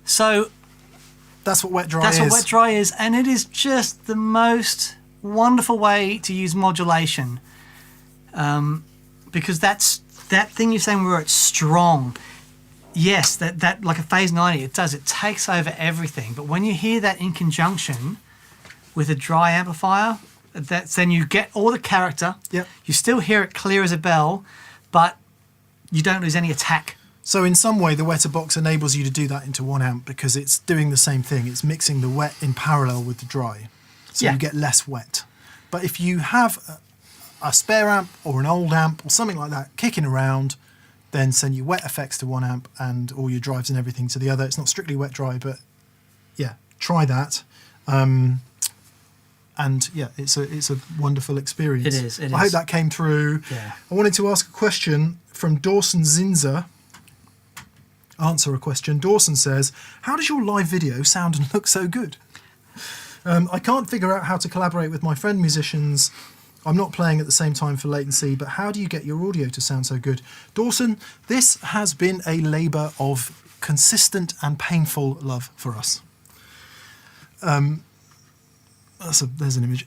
So That's what wet dry that's is. what wet dry is, and it is just the most wonderful way to use modulation, because that's that thing you're saying where it's strong. Yes, that like a Phase 90, it does. It takes over everything. But when you hear that in conjunction with a dry amplifier, then you get all the character. Yep. You still hear it clear as a bell, but you don't lose any attack. So in some way, the wetter box enables you to do that into 1 amp because it's doing the same thing. It's mixing the wet in parallel with the dry. So Yeah. you get less wet. But if you have a spare amp or an old amp or something like that kicking around, then send your wet effects to 1 amp and all your drives and everything to the other. It's not strictly wet dry, but yeah, try that. And yeah, it's a wonderful experience. It is, it I hope is. that came through. Yeah. I wanted to ask a question from Dawson Zinzer. Answer a question. Dawson says, how does your live video sound and look so good? I can't figure out how to collaborate with my friend musicians. I'm not playing at the same time for latency, but how do you get your audio to sound so good? Dawson, this has been a labour of consistent and painful love for us. There's an image.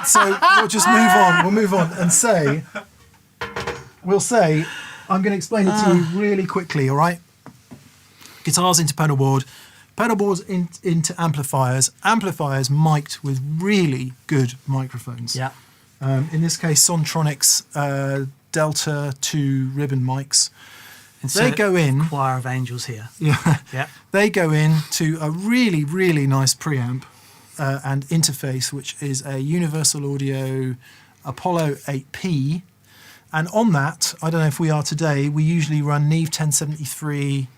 So we'll just move on. We'll move on and say, I'm going to explain it to you really quickly, all right? Guitars into pedal board, pedal boards into amplifiers, amplifiers mic'd with really good microphones. Yeah. In this case, Sontronics Delta 2 ribbon mics. They go in. Choir of angels here. Yeah. Yeah. They go in to a really, really nice preamp and interface, which is a Universal Audio Apollo 8P. And on that, I don't know if we are today, we usually run Neve 1073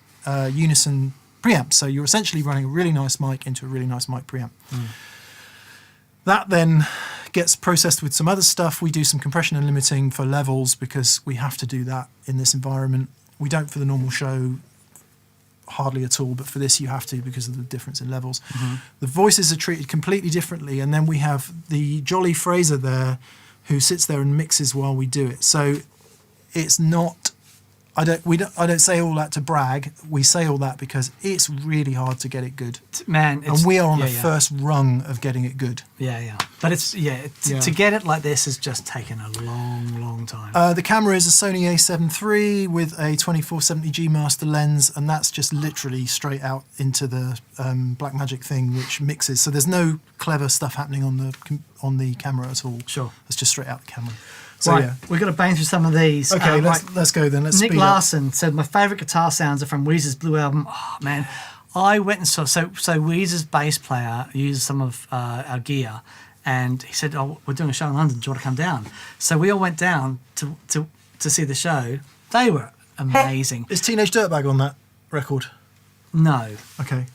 unison preamp. So you're essentially running a really nice mic into a really nice mic preamp. That then gets processed with some other stuff. We do some compression and limiting for levels because we have to do that in this environment. We don't for the normal show hardly at all, but for this you have to because of the difference in levels. The voices are treated completely differently, and then we have the jolly Fraser there who sits there and mixes while we do it. So it's not, I don't say all that to brag. We say all that because it's really hard to get it good. Man, and we are on the first rung of getting it good. Yeah. But to get it like this has just taken a long, long time. The camera is a Sony A7 III with a 24-70G master lens, and that's just literally straight out into the Blackmagic thing, which mixes. So there's no clever stuff happening on the camera at all. Sure. It's just straight out the camera. So, right, yeah. We've got to bang through some of these. Okay, let's go then. Let's Nick speed up. Larson said, my favourite guitar sounds are from Weezer's Blue Album. Oh, man. I went and saw, so Weezer's bass player used some of our gear, and he said, oh, we're doing a show in London, do you want to come down? So we all went down to see the show. They were amazing. Is Teenage Dirtbag on that record? No. Okay.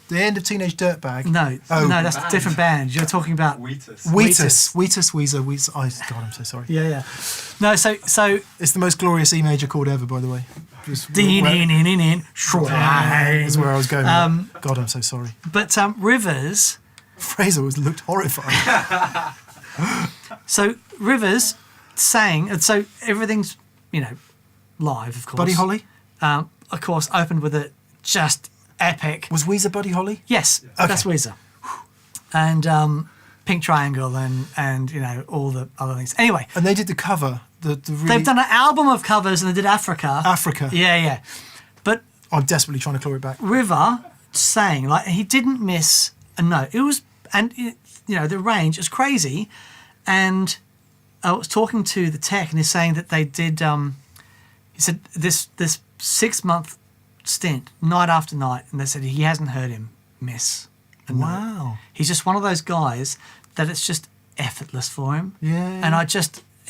The end of Teenage Dirtbag? No, that's a different band. You're talking about Weezer. Oh, God, I'm so sorry. Yeah. No, so it's the most glorious E major chord ever, by the way. Is where I was going. God, I'm so sorry. But Rivers. Fraser looked horrified. So Rivers sang, and so everything's live, of course. Buddy Holly, of course, opened with a just epic. Was Weezer Buddy Holly? Yes, okay. That's Weezer. And Pink Triangle and all the other things. Anyway. And they did the cover. They've done an album of covers, and they did Africa. Yeah. But I'm desperately trying to claw it back. River sang, like, he didn't miss a note. It was, and the range is crazy. And I was talking to the tech, and he's saying that they did, he said this 6-month stint, night after night, and they said he hasn't heard him miss a note. Wow. He's just one of those guys that it's just effortless for him. Yeah. And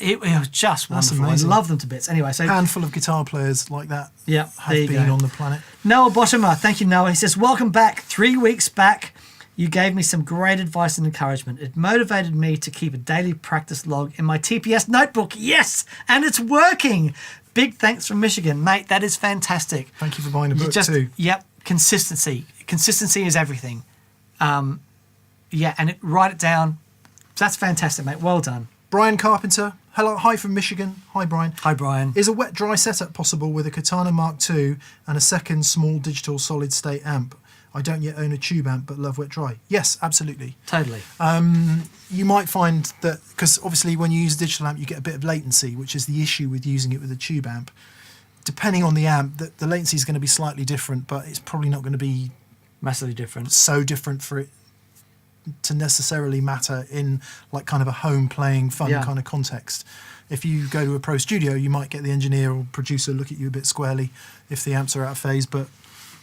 it was just wonderful. I love them to bits. Anyway, so handful of guitar players like that have been on the planet. Noah Bottomer, thank you, Noah. He says, welcome back. 3 weeks back, you gave me some great advice and encouragement. It motivated me to keep a daily practice log in my TPS notebook. Yes, and it's working. Big thanks from Michigan, mate. That is fantastic. Thank you for buying a book too. Yep, consistency. Consistency is everything. And write it down. That's fantastic, mate. Well done. Brian Carpenter. Hello, hi from Michigan. Hi, Brian. Hi, Brian. Is a wet-dry setup possible with a Katana Mark II and a second small digital solid-state amp? I don't yet own a tube amp, but love wet-dry. Yes, absolutely. Totally. You might find that, because obviously when you use a digital amp, you get a bit of latency, which is the issue with using it with a tube amp. Depending on the amp, the latency is going to be slightly different, but it's probably not going to be massively different. So different for it to necessarily matter in like kind of a home playing fun kind of context. If you go to a pro studio, you might get the engineer or producer look at you a bit squarely if the amps are out of phase, but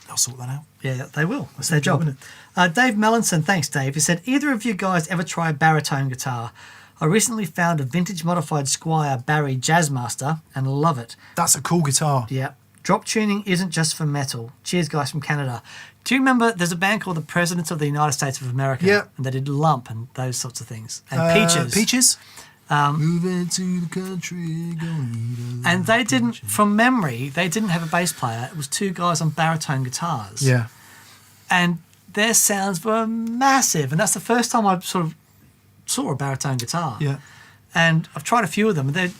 they'll sort that out. Yeah, they will. That's their job. Dave Mellinson, thanks, Dave. He said, either of you guys ever try baritone guitar? I recently found a vintage modified Squier Barry Jazzmaster and love it. That's a cool guitar. Yeah. Drop tuning isn't just for metal. Cheers, guys from Canada. Do you remember there's a band called the Presidents of the United States of America? Yeah. And they did Lump and those sorts of things. And Peaches. Peaches? Moving to the country, going and they didn't, from memory, they didn't have a bass player. It was two guys on baritone guitars. Yeah. And their sounds were massive, and that's the first time I sort of saw a baritone guitar. Yeah. And I've tried a few of them. They're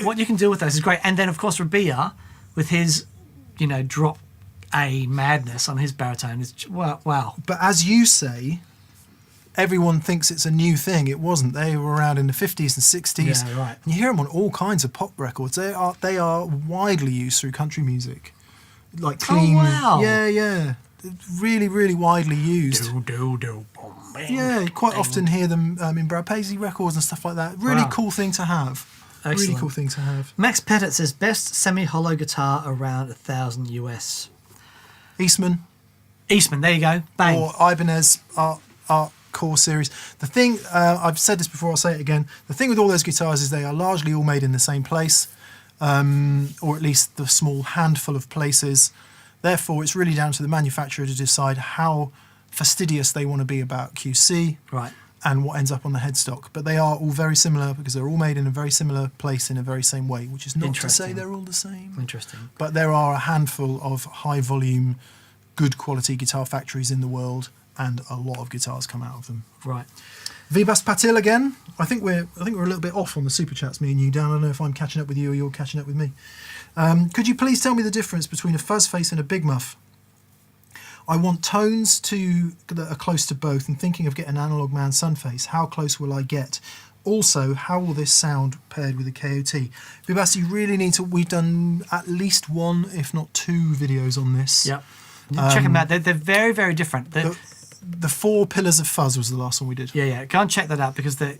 what you can do with those is great. And then of course Rabia with his, drop A madness on his baritone is wow. But as you say, everyone thinks it's a new thing. It wasn't. They were around in the 50s and 60s. Yeah, right. And you hear them on all kinds of pop records. They are widely used through country music. Like clean. Oh, wow. Yeah. Really, really widely used. Yeah, you quite often hear them in Brad Paisley records and stuff like that. Really cool thing to have. Excellent. Really cool thing to have. Max Pettit says best semi-hollow guitar around $1,000 US. Eastman. There you go. Bang. Or Ibanez Art Core series. The thing, I've said this before, I'll say it again. The thing with all those guitars is they are largely all made in the same place, or at least the small handful of places. Therefore, it's really down to the manufacturer to decide how fastidious they want to be about QC. Right. And what ends up on the headstock. But they are all very similar because they're all made in a very similar place in a very same way, which is not to say they're all the same. Interesting. But there are a handful of high volume, good quality guitar factories in the world, and a lot of guitars come out of them. Right. Vibas Patil again. I think we're a little bit off on the super chats, me and you, Dan. I don't know if I'm catching up with you or you're catching up with me. Could you please tell me the difference between a fuzz face and a big muff? I want tones that are close to both, and thinking of getting an Analog Man Sunface. How close will I get? Also, how will this sound paired with a KOT? Vibas, you really need to... We've done at least one, if not two videos on this. Yep. Check them out. They're very, very different. The 4 Pillars of Fuzz was the last one we did. Yeah. Go and check that out because they're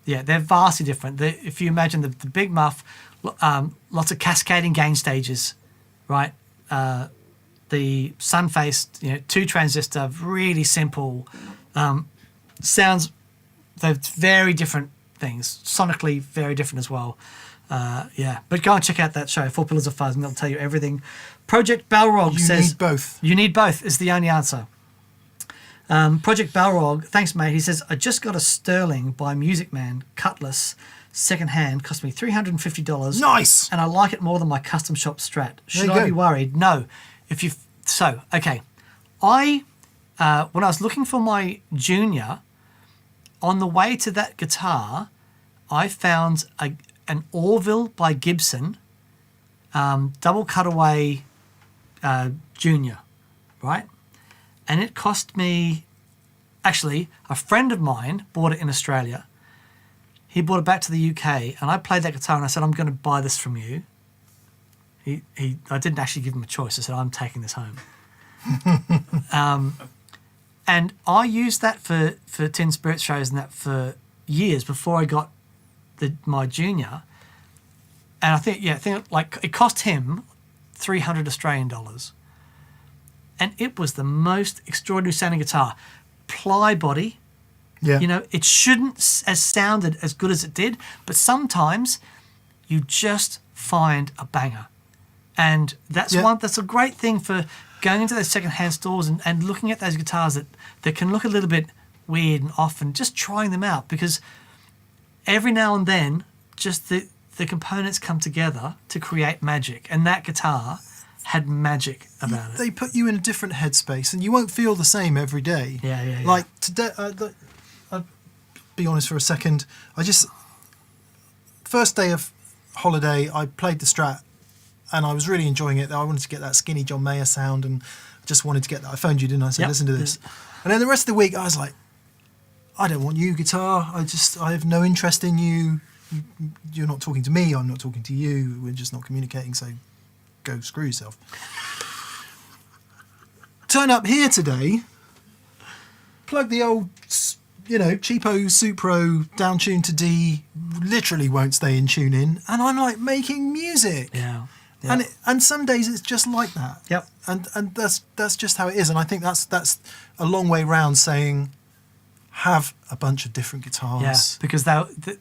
vastly different. If you imagine the big muff, lots of cascading gain stages, right? The Sunface, 2 transistor, really simple sounds. They're very different things, sonically very different as well. But go and check out that show, 4 Pillars of Fuzz, and they'll tell you everything. Project Balrog says... You need both. You need both is the only answer. Project Balrog, thanks mate, he says, I just got a Sterling by Music Man, Cutlass, second hand, cost me $350. Nice! And I like it more than my custom shop Strat. Should I be worried? No. Okay. When I was looking for my Junior, on the way to that guitar, I found an Orville by Gibson, double cutaway Junior, right? And it cost me, actually, a friend of mine bought it in Australia. He brought it back to the UK, and I played that guitar, and I said, I'm going to buy this from you. I didn't actually give him a choice. I said, I'm taking this home. And I used that for Tin Spirit shows and that for years before I got my Junior. And I think it cost him $300 Australian. And it was the most extraordinary sounding guitar. Ply body. Yeah. It shouldn't have sounded as good as it did, but sometimes you just find a banger. And that's a great thing for going into those second-hand stores and looking at those guitars that can look a little bit weird and off, and just trying them out, because every now and then just the components come together to create magic, and that guitar had magic about it. They put you in a different headspace, and you won't feel the same every day. Yeah. Like today, I'll be honest for a second. First day of holiday, I played the Strat, and I was really enjoying it. I wanted to get that skinny John Mayer sound, and I just wanted to get that. I phoned you, didn't I? I said, listen to this. And then the rest of the week, I was like, I don't want you, guitar. I have no interest in you. You're not talking to me. I'm not talking to you. We're just not communicating, so go screw yourself. Turn up here today, plug the old, cheapo Supro down tune to D, literally won't stay in tune in, and I'm like making music. Yeah. And some days it's just like that. Yep. And that's just how it is. And I think that's a long way round saying have a bunch of different guitars. Yeah, because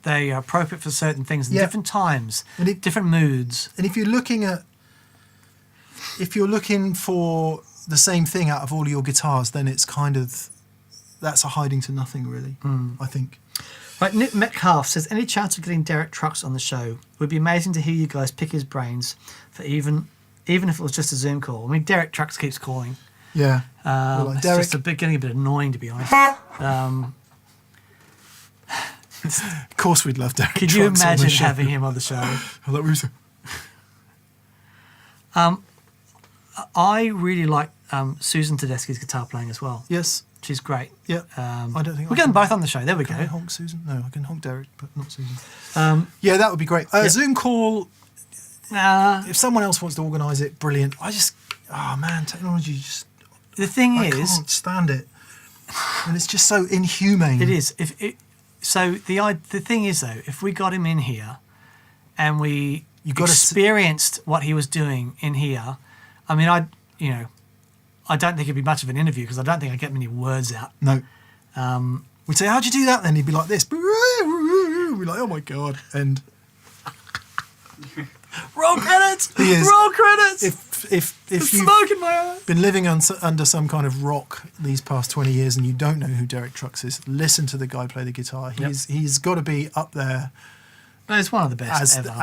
they are appropriate for certain things at different times, and different moods. And if you're looking for the same thing out of all your guitars, then it's that's a hiding to nothing, really, I think. Right, Nick Metcalf says, any chance of getting Derek Trucks on the show? It would be amazing to hear you guys pick his brains for even if it was just a Zoom call. I mean, Derek Trucks keeps calling. Yeah. Like It's Derek. just getting a bit annoying, to be honest. Of course, we'd love Derek. Could you Trucks on the imagine show. having him on the show? Like we said. I really like Susan Tedeschi's guitar playing as well. Yes. She's great. Yeah. I don't think we'll get them both on the show. There we Can I go. honk Susan? No, I can honk Derek, but not Susan. Yeah. That would be great. Zoom call. Uh, If someone else wants to organise it, brilliant. Technology just. the thing I is, can't stand it, and it's just so inhumane. it is. The thing is though, if we got him in here, and we experienced what he was doing in here, I mean, I don't think it'd be much of an interview because I don't think I'd get many words out. No. We'd say, "How'd you do that?" Then he'd be like this. We'd be like, "Oh my god!" And roll credits. He is. Roll credits. if There's you've smoke in my eye. been living under some kind of rock these past 20 years and you don't know who Derek Trucks is, listen to the guy play the guitar. He's got to be up there It's one of the best ever.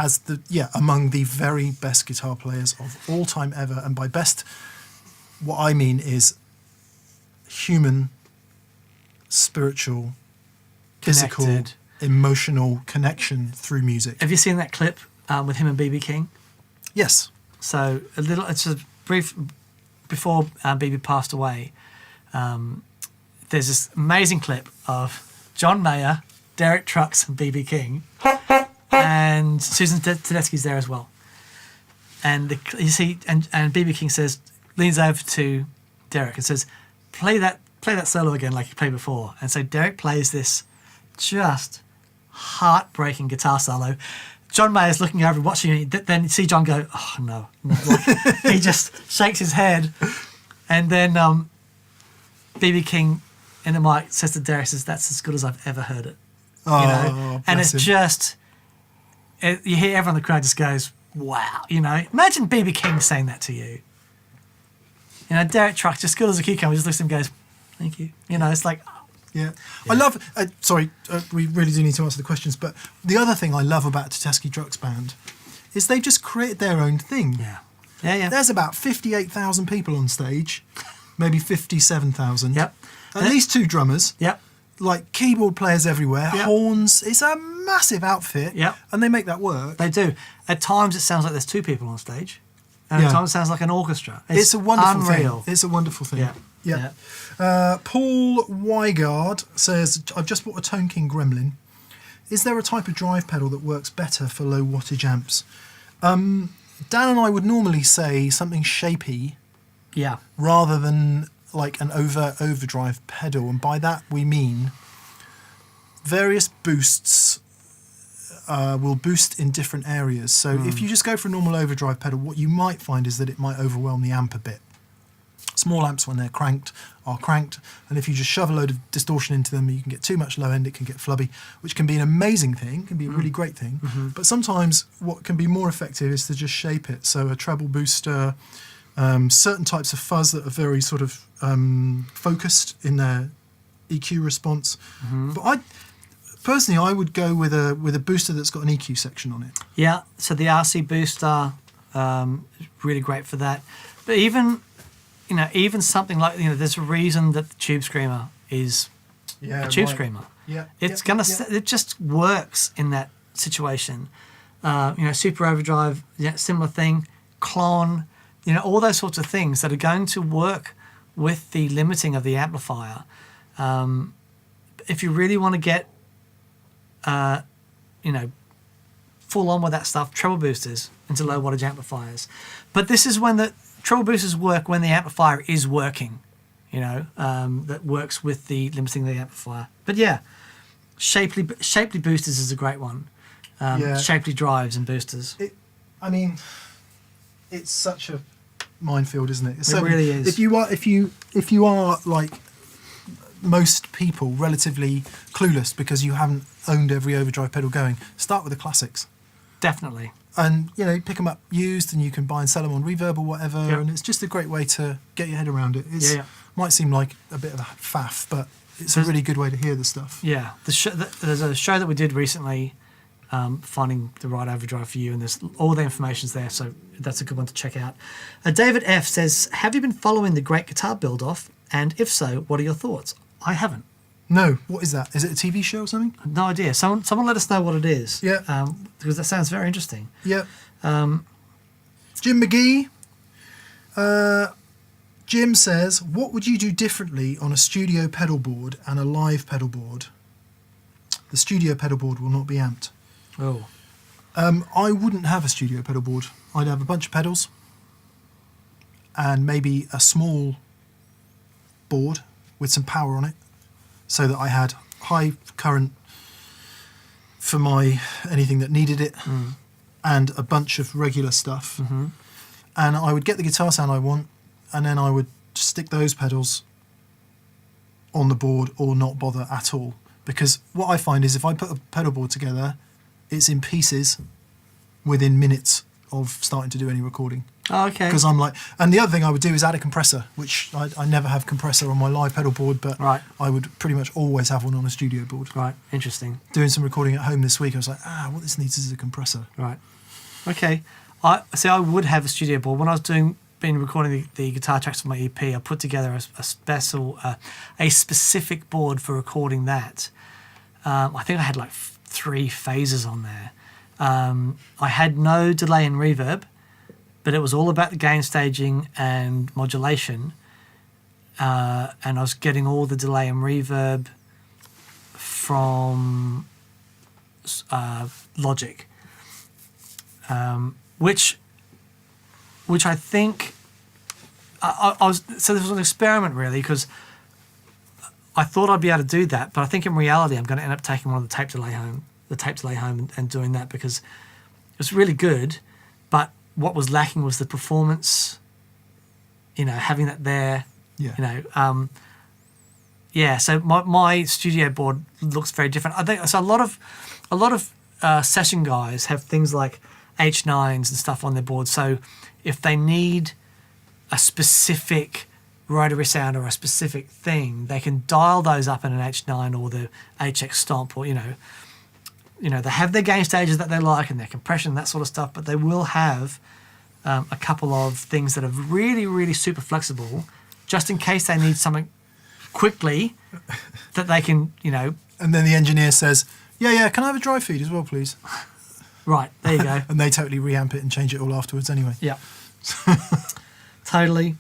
among the very best guitar players of all time ever. And by best, what I mean is human, spiritual, physical, Connected. emotional connection through music. Have you seen that clip with him and BB King? Yes. So it's a brief before BB passed away. There's this amazing clip of John Mayer, Derek Trucks, and BB King, and Susan Tedeschi's there as well. And and BB King leans over to Derek and says, "Play that solo again like you played before." And so Derek plays this just heartbreaking guitar solo. John Mayer's looking over and watching it. Then you see John go, "Oh no!" Like, he just shakes his head, and then BB King in the mic says to Derek, "That's as good as I've ever heard it." Oh, and it's bless him. just you hear everyone in the crowd just goes, "Wow!" Imagine BB King saying that to you. Derek Trucks, just good as a cucumber, just looks at him and goes, "Thank you." It's like. Yeah. I love. We really do need to answer the questions. But the other thing I love about Tedeschi Trucks Band is they've just created their own thing. Yeah. There's about 58,000 people on stage, maybe 57,000. Yep. At least 2 drummers. Yep. Like keyboard players everywhere, Yep. horns. It's a massive outfit. Yep. And they make that work. They do. At times it sounds like there's 2 people on stage, and at times it sounds like an orchestra. It's a wonderful unreal. thing. It's a wonderful thing. Yeah. Paul Wygard says, "I've just bought a Tone King Gremlin. Is there a type of drive pedal that works better for low wattage amps?" Dan and I would normally say something shapy Yeah. rather than like an overdrive pedal, and by that we mean various boosts will boost in different areas. So if you just go for a normal overdrive pedal, what you might find is that it might overwhelm the amp a bit. Small amps, when they're cranked, are cranked, and if you just shove a load of distortion into them, you can get too much low end, it can get flubby, which can be an amazing thing, can be a really great thing. But sometimes what can be more effective is to just shape it. So a treble booster, certain types of fuzz that are very sort of focused in their EQ response. But I would go with a booster that's got an EQ section on it. Yeah. So the RC booster is really great for that. But even something like there's a reason that the Tube Screamer is a Tube Screamer. Yeah, It just works in that situation. Super Overdrive, similar thing. Clon, all those sorts of things that are going to work with the limiting of the amplifier. If you really want to get, full on with that stuff, treble boosters into low wattage amplifiers. But this is when the treble boosters work when the amplifier is working, that works with the limiting of the amplifier. But yeah, shapely boosters is a great one. Shapely drives and boosters. It's such a minefield, isn't it? It really is. If you are like most people, relatively clueless because you haven't owned every overdrive pedal going, start with the classics. Definitely. And pick them up used, and you can buy and sell them on Reverb or whatever. Yep. And it's just a great way to get your head around it. Might seem like a bit of a faff, but it's a really good way to hear the stuff. Yeah, there's a show that we did recently finding the right overdrive for you, and there's all the information's there, so that's a good one to check out. David F says, have you been following the Great Guitar Build-Off, and if so, what are your thoughts? I haven't. No, what is that? Is it a TV show or something? No idea. Someone let us know what it is. Yeah. Because that sounds very interesting. Yeah. Jim McGee. Jim says, what would you do differently on a studio pedal board and a live pedal board? The studio pedal board will not be amped. Oh. I wouldn't have a studio pedal board. I'd have a bunch of pedals and maybe a small board with some power on it, so that I had high current for my anything that needed it, and a bunch of regular stuff. Mm-hmm. And I would get the guitar sound I want, and then I would stick those pedals on the board or not bother at all. Because what I find is if I put a pedal board together, it's in pieces within minutes of starting to do any recording. Oh, okay. Because I'm like, and the other thing I would do is add a compressor, which I never have compressor on my live pedal board, but Right. I would pretty much always have one on a studio board. Right, interesting. Doing some recording at home this week, I was like, what this needs is a compressor. Right. Okay. I would have a studio board. When I was been recording the guitar tracks for my EP, I put together a specific board for recording that. I think I had like 3 phases on there. I had no delay and reverb, but it was all about the gain staging and modulation. And I was getting all the delay and reverb from Logic, which I think I was. So this was an experiment really, because I thought I'd be able to do that, but I think in reality I'm going to end up taking one of the tape delay home and doing that, because it was really good, but what was lacking was the performance. Having that there. Yeah. Yeah. So my studio board looks very different. I think so. A lot of session guys have things like H9s and stuff on their board. So if they need a specific rotary sound or a specific thing, they can dial those up in an H9 or the HX Stomp, or they have their gain stages that they like and their compression, that sort of stuff, but they will have a couple of things that are really, really super flexible, just in case they need something quickly that they can, And then the engineer says, yeah, can I have a dry feed as well, please? Right, there you go. And they totally reamp it and change it all afterwards anyway. Yeah. Totally.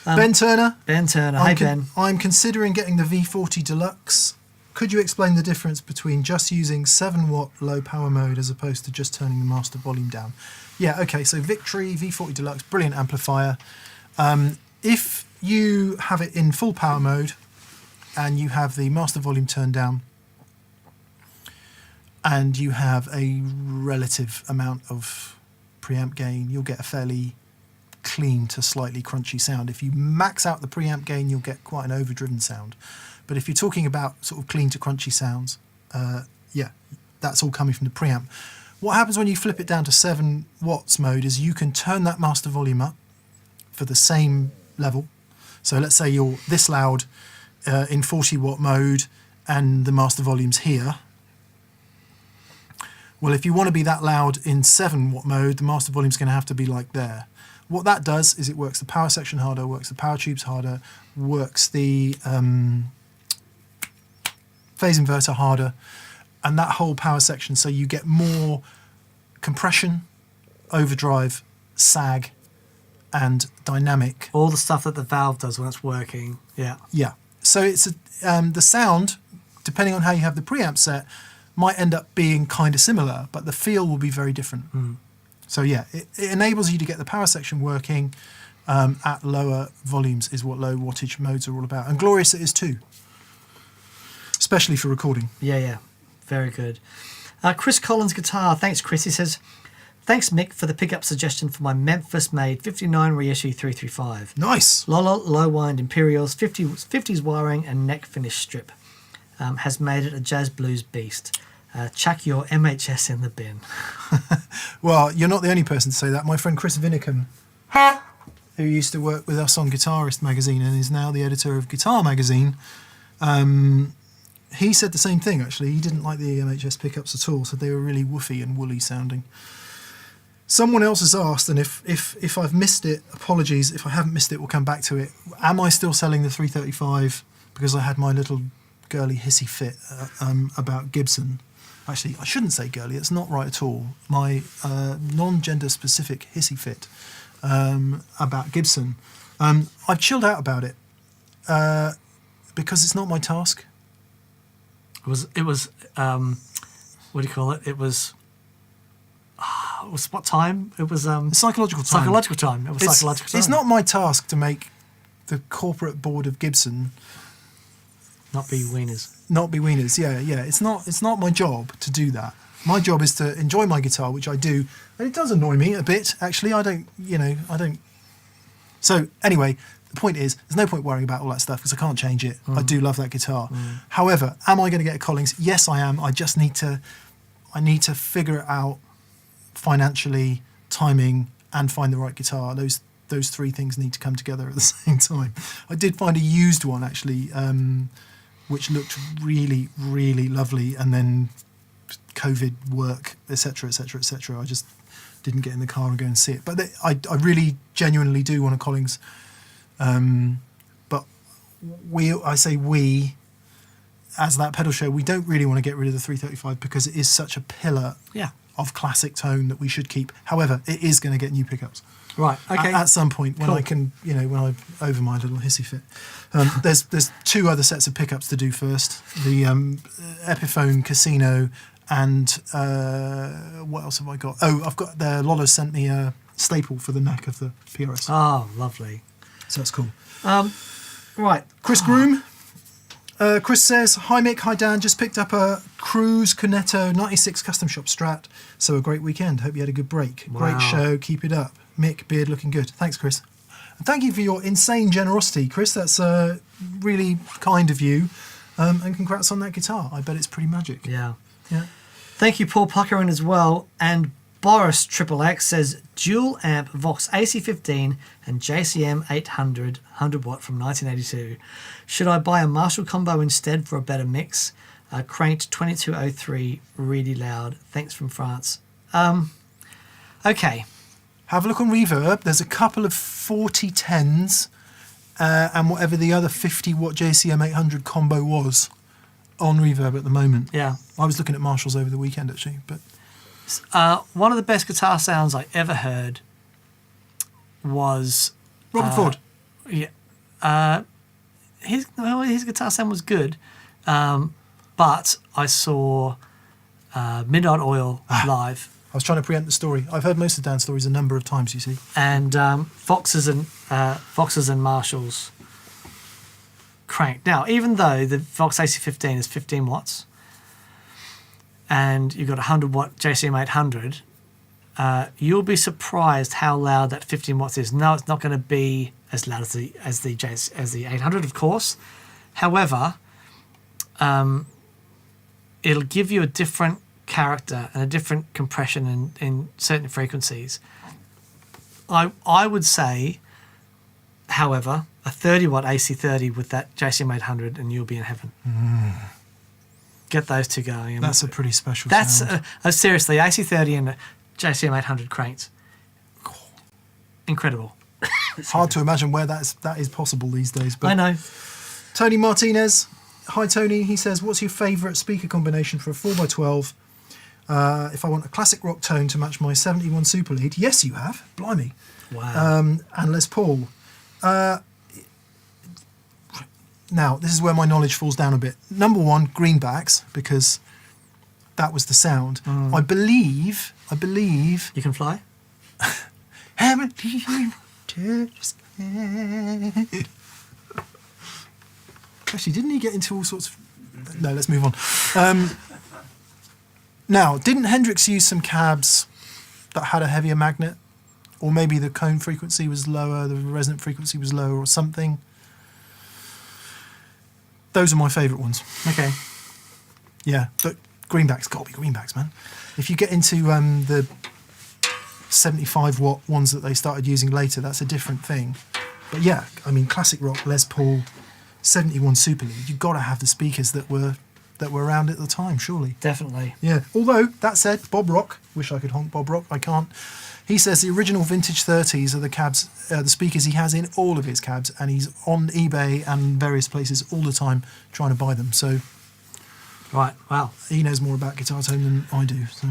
Ben Turner. Hey, Ben. I'm considering getting the V40 Deluxe. Could you explain the difference between just using 7-watt low power mode as opposed to just turning the master volume down? Yeah, okay, so Victory V40 Deluxe, brilliant amplifier. If you have it in full power mode and you have the master volume turned down and you have a relative amount of preamp gain, you'll get a fairly clean to slightly crunchy sound. If you max out the preamp gain, you'll get quite an overdriven sound. But if you're talking about sort of clean to crunchy sounds, that's all coming from the preamp. What happens when you flip it down to 7 watts mode is you can turn that master volume up for the same level. So let's say you're this loud in 40 watt mode and the master volume's here. Well, if you want to be that loud in 7 watt mode, the master volume's going to have to be like there. What that does is it works the power section harder, works the power tubes harder, works the phase inverter harder, and that whole power section, so you get more compression, overdrive, sag, and dynamic. All the stuff that the valve does when it's working. Yeah. Yeah. So it's the sound, depending on how you have the preamp set, might end up being kind of similar, but the feel will be very different. Mm. So yeah, it enables you to get the power section working at lower volumes, is what low wattage modes are all about. And glorious it is too, especially for recording. Yeah. Very good. Chris Collins Guitar. Thanks, Chris. He says, thanks, Mick, for the pickup suggestion for my Memphis-made 59 reissue 335. Nice. Low wind Imperials, 50s wiring and neck finish strip. Has made it a jazz blues beast. Chuck your MHS in the bin. Well, you're not the only person to say that. My friend Chris Vinicum, who used to work with us on Guitarist magazine and is now the editor of Guitar magazine, he said the same thing, actually. He didn't like the EMHS pickups at all, so they were really woofy and woolly sounding. Someone else has asked, and if I've missed it, apologies. If I haven't missed it, we'll come back to it. Am I still selling the 335? Because I had my little girly hissy fit about Gibson. Actually, I shouldn't say girly. It's not right at all. My non-gender specific hissy fit about Gibson. I've chilled out about it because it's not my task. It was what do you call it? It was what time? It was Psychological time. Psychological time. It was psychological time. It's not my task to make the corporate board of Gibson not be wieners. Not be wieners. Yeah. It's not my job to do that. My job is to enjoy my guitar, which I do, and it does annoy me a bit. Actually, I don't. So anyway, the point is, there's no point worrying about all that stuff because I can't change it. I do love that guitar. However, am I going to get a Collings? Yes, I am. I just need to figure it out financially, timing, and find the right guitar. Those three things need to come together at the same time. I did find a used one actually, which looked really, really lovely, and then COVID work, etc., etc., etc. I just didn't get in the car and go and see it. But I really genuinely do want a Collings. But I say we, as that pedal show, we don't really want to get rid of the 335 because it is such a pillar of classic tone that we should keep. However, it is going to get new pickups. Right. Okay. At some point when I can, when I'm over my little hissy fit. There's two other sets of pickups to do first. The Epiphone Casino and what else have I got? Oh, I've got Lolo sent me a staple for the neck of the PRS. Oh, lovely. So that's cool. Right. Chris Groom. Chris says, hi Mick, hi Dan, just picked up a Cruise Cornetto 96 Custom Shop Strat, so a great weekend, hope you had a good break. Wow. Great show, keep it up. Mick, beard looking good. Thanks, Chris. And thank you for your insane generosity, Chris, that's really kind of you, and congrats on that guitar, I bet it's pretty magic. Yeah. Thank you, Paul Puckering, as well, and Boris XXX says, dual amp Vox AC15 and JCM 800 100 watt from 1982. Should I buy a Marshall combo instead for a better mix? Cranked 2203, really loud. Thanks from France. Okay. Have a look on Reverb. There's a couple of 4010s and whatever the other 50 watt JCM 800 combo was on Reverb at the moment. Yeah. I was looking at Marshalls over the weekend actually, but one of the best guitar sounds I ever heard was Robert Ford. Yeah. His guitar sound was good, but I saw Midnight Oil live. I was trying to preempt the story. I've heard most of Dan's stories a number of times, you see. And Foxes and Marshalls cranked. Now, even though the Vox AC15 is 15 watts, and you've got a 100 watt JCM 800, you'll be surprised how loud that 15 watts is. No, it's not going to be as loud as the 800, of course. However, it'll give you a different character and a different compression in certain frequencies. I would say, however, a 30 watt AC30 with that JCM 800 and you'll be in heaven. Get those two going. That's a pretty special sound. Seriously, AC30 and JCM 800 cranked. Incredible. It's hard to imagine where that is possible these days. But I know. Tony Martinez. Hi, Tony. He says, what's your favourite speaker combination for a 4x12? If I want a classic rock tone to match my 71 Super Lead. Yes, you have. Blimey. Wow. And Les Paul. Now, this is where my knowledge falls down a bit. Number one, greenbacks, because that was the sound. I believe... You can fly? Actually, didn't he get into all sorts of... No, let's move on. Now, didn't Hendrix use some cabs that had a heavier magnet? Or maybe the cone frequency was lower, the resonant frequency was lower or something? Those are my favourite ones. Okay. Yeah, but greenbacks, got to be greenbacks, man. If you get into the 75 watt ones that they started using later, that's a different thing. But yeah, I mean, classic rock, Les Paul, 71 Super Lead, you've got to have the speakers that were that were around at the time, surely. Definitely. Yeah. Although, that said, Bob Rock, wish I could honk Bob Rock, I can't. He says the original vintage 30s are the cabs, the speakers he has in all of his cabs, and he's on eBay and various places all the time trying to buy them. So Right, wow. he knows more about guitar tone than I do. So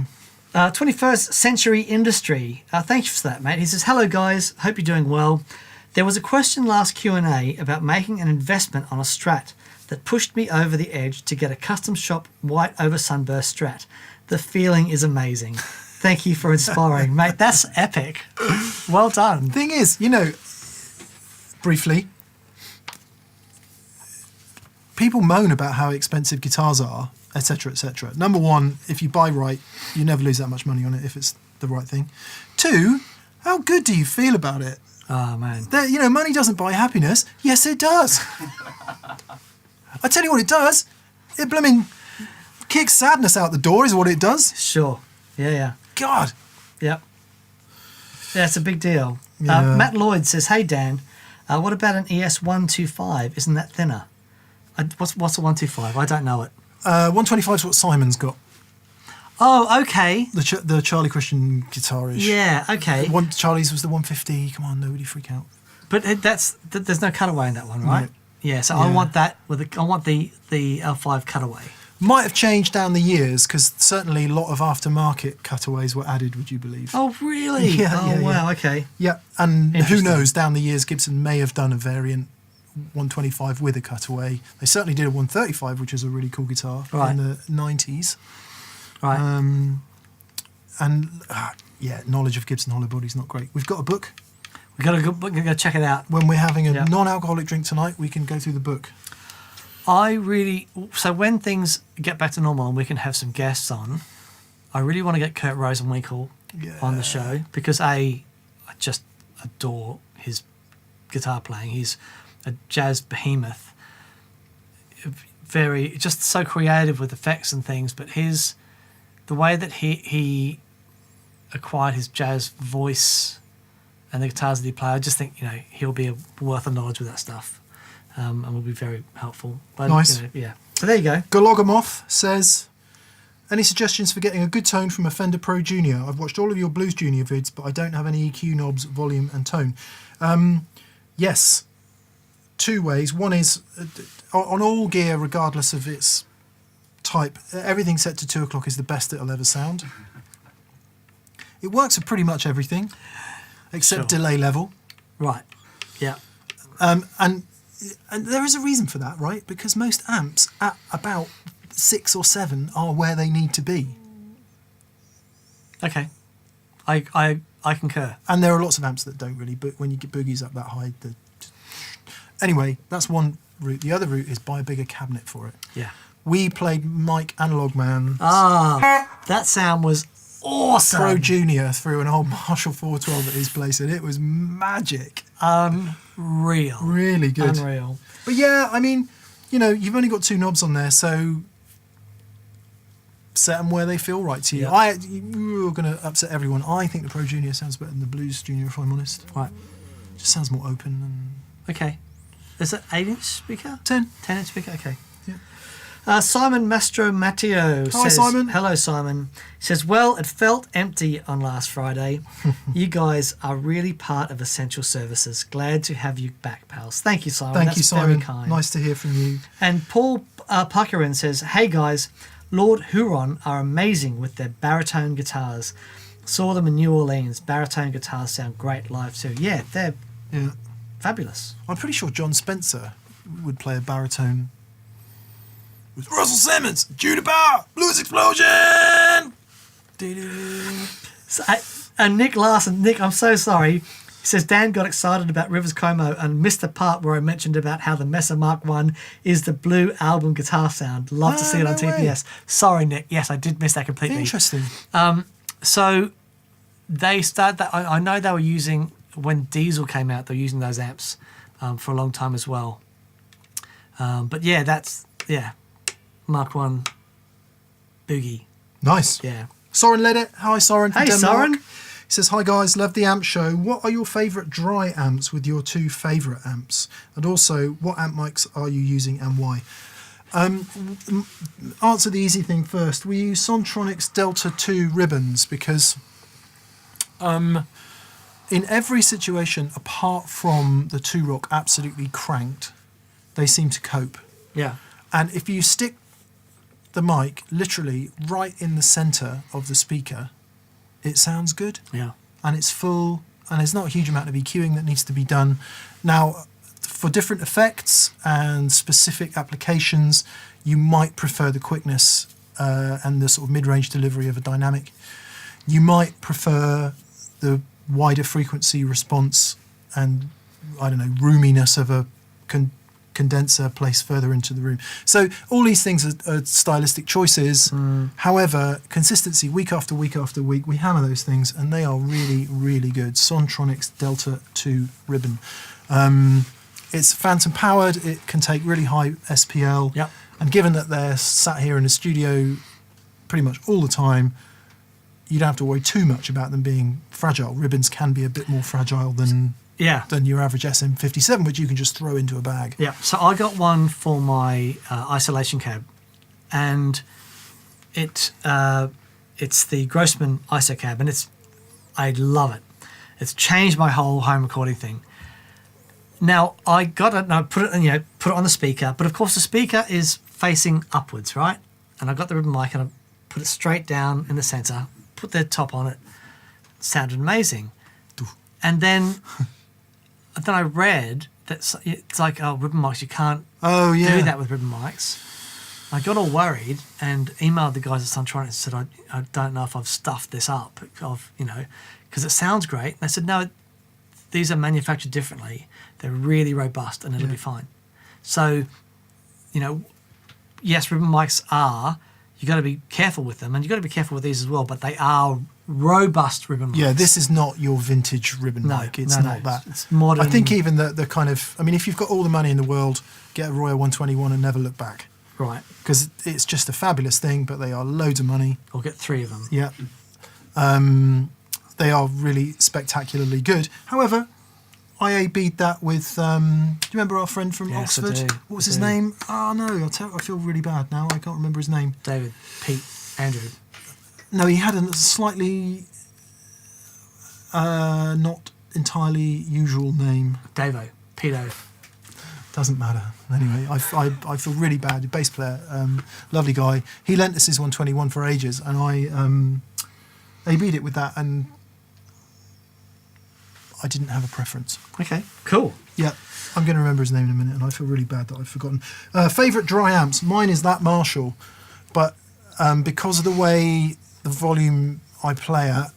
21st Century Industry. Thank you for that, mate. He says, hello, guys. Hope you're doing well. There was a question last Q&A about making an investment on a Strat that pushed me over the edge to get a custom shop white over sunburst Strat. The feeling is amazing. Thank you for inspiring, mate. That's epic. Well done. thing is, you know, briefly, people moan about how expensive guitars are, etc., etc. Number one, if you buy right, you never lose that much money on it if it's the right thing. Two, how good do you feel about it? Oh, man. That, you know, money doesn't buy happiness. Yes, it does. I tell you what it does. It blooming kicks sadness out the door is what it does. Sure. Yeah. God. Yep. Yeah, it's a big deal. Yeah. Matt Lloyd says, hey, Dan, what about an ES125? Isn't that thinner? What's a 125? I don't know it. 125 is what Simon's got. Oh, okay. The Charlie Christian guitar-ish. Yeah, okay. Charlie's was the 150. Come on, nobody freak out. But there's no cutaway in that one, right? No. Yeah, so Yeah. I want that I want the L5 cutaway. Might have changed down the years because certainly a lot of aftermarket cutaways were added, would you believe? Oh, really? Yeah, oh, yeah, wow, yeah. okay. Yeah, and who Interesting. knows, down the years Gibson may have done a variant 125 with a cutaway. They certainly did a 135, which is a really cool guitar Right. in the 90s. Right. Yeah, knowledge of Gibson hollow body is not great. We've got a book. We've got to go check it out. When we're having a Yeah. non-alcoholic drink tonight, we can go through the book. So when things get back to normal and we can have some guests on, I really want to get Kurt Rosenwinkel on the show because I just adore his guitar playing. He's a jazz behemoth, very just so creative with effects and things. But the way that he acquired his jazz voice and the guitars that he played, I just think he'll be a wealth of knowledge with that stuff, and will be very helpful. But, Nice. Yeah. So there you go. Gologamoth says, any suggestions for getting a good tone from a Fender Pro Junior? I've watched all of your Blues Junior vids, but I don't have any EQ knobs, volume and tone. Yes, two ways. One is on all gear, regardless of its type, everything set to 2 o'clock is the best it'll ever sound. It works for pretty much everything, except Sure. delay level. Right. Yeah. And there is a reason for that, right? Because most amps at about 6 or 7 are where they need to be. Okay. I concur. And there are lots of amps that don't really, but when you get boogies up that high, anyway, that's one route. The other route is buy a bigger cabinet for it. Yeah. We played Mike Analog Man That sound was awesome. Pro Junior through an old Marshall 412 at his place, and it was magic. Unreal. Really good. Unreal. But yeah, I mean, you've only got 2 knobs on there, so set them where they feel right to you. Yeah. You're going to upset everyone. I think the Pro Junior sounds better than the Blues Junior, if I'm honest. Right. It just sounds more open. And Okay. Is it 8-inch speaker? 10. 10-inch speaker? Okay. Yeah. Simon Mastro Matteo says... Hi, Simon. Hello, Simon. He says, well, it felt empty on last Friday. You guys are really part of essential services. Glad to have you back, pals. Thank you, Simon. Thank you, That's Simon. very kind. Nice to hear from you. And Paul Puckerin says, hey, guys, Lord Huron are amazing with their baritone guitars. Saw them in New Orleans. Baritone guitars sound great live too. Yeah, they're Yeah. fabulous. I'm pretty sure John Spencer would play a baritone with Russell Simmons, Judah Bauer, Blues Explosion. So, and Nick Larson, Nick, I'm so sorry. He says, Dan got excited about Rivers Como and missed the part where I mentioned about how the Mesa Mark I is the Blue album guitar sound. Love to see it on no way. TPS. Sorry, Nick. Yes, I did miss that completely. Interesting. So they started that. I know they were using, when Diesel came out, they were using those amps for a long time as well. But yeah, Mark I Boogie. Nice. Yeah. Soren led it. Hi, Soren from Hey, Denmark. Soren. He says, hi guys, love the amp show. What are your favourite dry amps with your 2 favourite amps? And also, what amp mics are you using and why? Answer the easy thing first. We use Sontronics Delta 2 ribbons because in every situation apart from the 2-rock absolutely cranked, they seem to cope. Yeah. And if you stick the mic literally right in the centre of the speaker, it sounds good. Yeah. And it's full, and there's not a huge amount of EQing that needs to be done. Now, for different effects and specific applications, you might prefer the quickness and the sort of mid-range delivery of a dynamic. You might prefer the wider frequency response and, I don't know, roominess of a condenser placed further into the room. So all these things are stylistic choices. However, consistency week after week after week, we hammer those things, and they are really, really good. Sontronics Delta 2 ribbon. It's phantom powered. It can take really high SPL. Yep. And given that they're sat here in the studio pretty much all the time, you don't have to worry too much about them being fragile. Ribbons can be a bit more fragile than your average SM57, which you can just throw into a bag. Yeah. So I got one for my isolation cab, and it's the Grossman ISO cab, and I love it. It's changed my whole home recording thing. Now I got it, and I put it on the speaker, but of course the speaker is facing upwards, right? And I got the ribbon mic and I put it straight down in the centre, put the top on it. Sounded amazing. And then I read that it's like, oh, ribbon mics, you can't do that with ribbon mics. I got all worried and emailed the guys at Sontronics and said, I don't know if I've stuffed this up, because it sounds great. And they said, no, these are manufactured differently. They're really robust and it'll be fine. So, yes, ribbon mics you got to be careful with them, and you got to be careful with these as well, but they are robust ribbon mics. Yeah, this is not your vintage ribbon mic. It's not that. It's modern. I think even the kind of, if you've got all the money in the world, get a Royal 121 and never look back. Right. Because it's just a fabulous thing, but they are loads of money. Or get 3 of them. Yeah. They are really spectacularly good. However, I A-B'd that with, do you remember our friend from Oxford? I do. What was his name? Oh, no, I feel really bad now. I can't remember his name. David, Pete, Andrew. No, he had a slightly not entirely usual name. Davo. Pedo. Doesn't matter. Anyway, I feel really bad. Bass player, lovely guy. He lent us his 121 for ages, and I A-B'd it with that, and I didn't have a preference. Okay, cool. Yeah, I'm going to remember his name in a minute, and I feel really bad that I've forgotten. Favourite dry amps? Mine is that Marshall, but because of the way the volume I play at,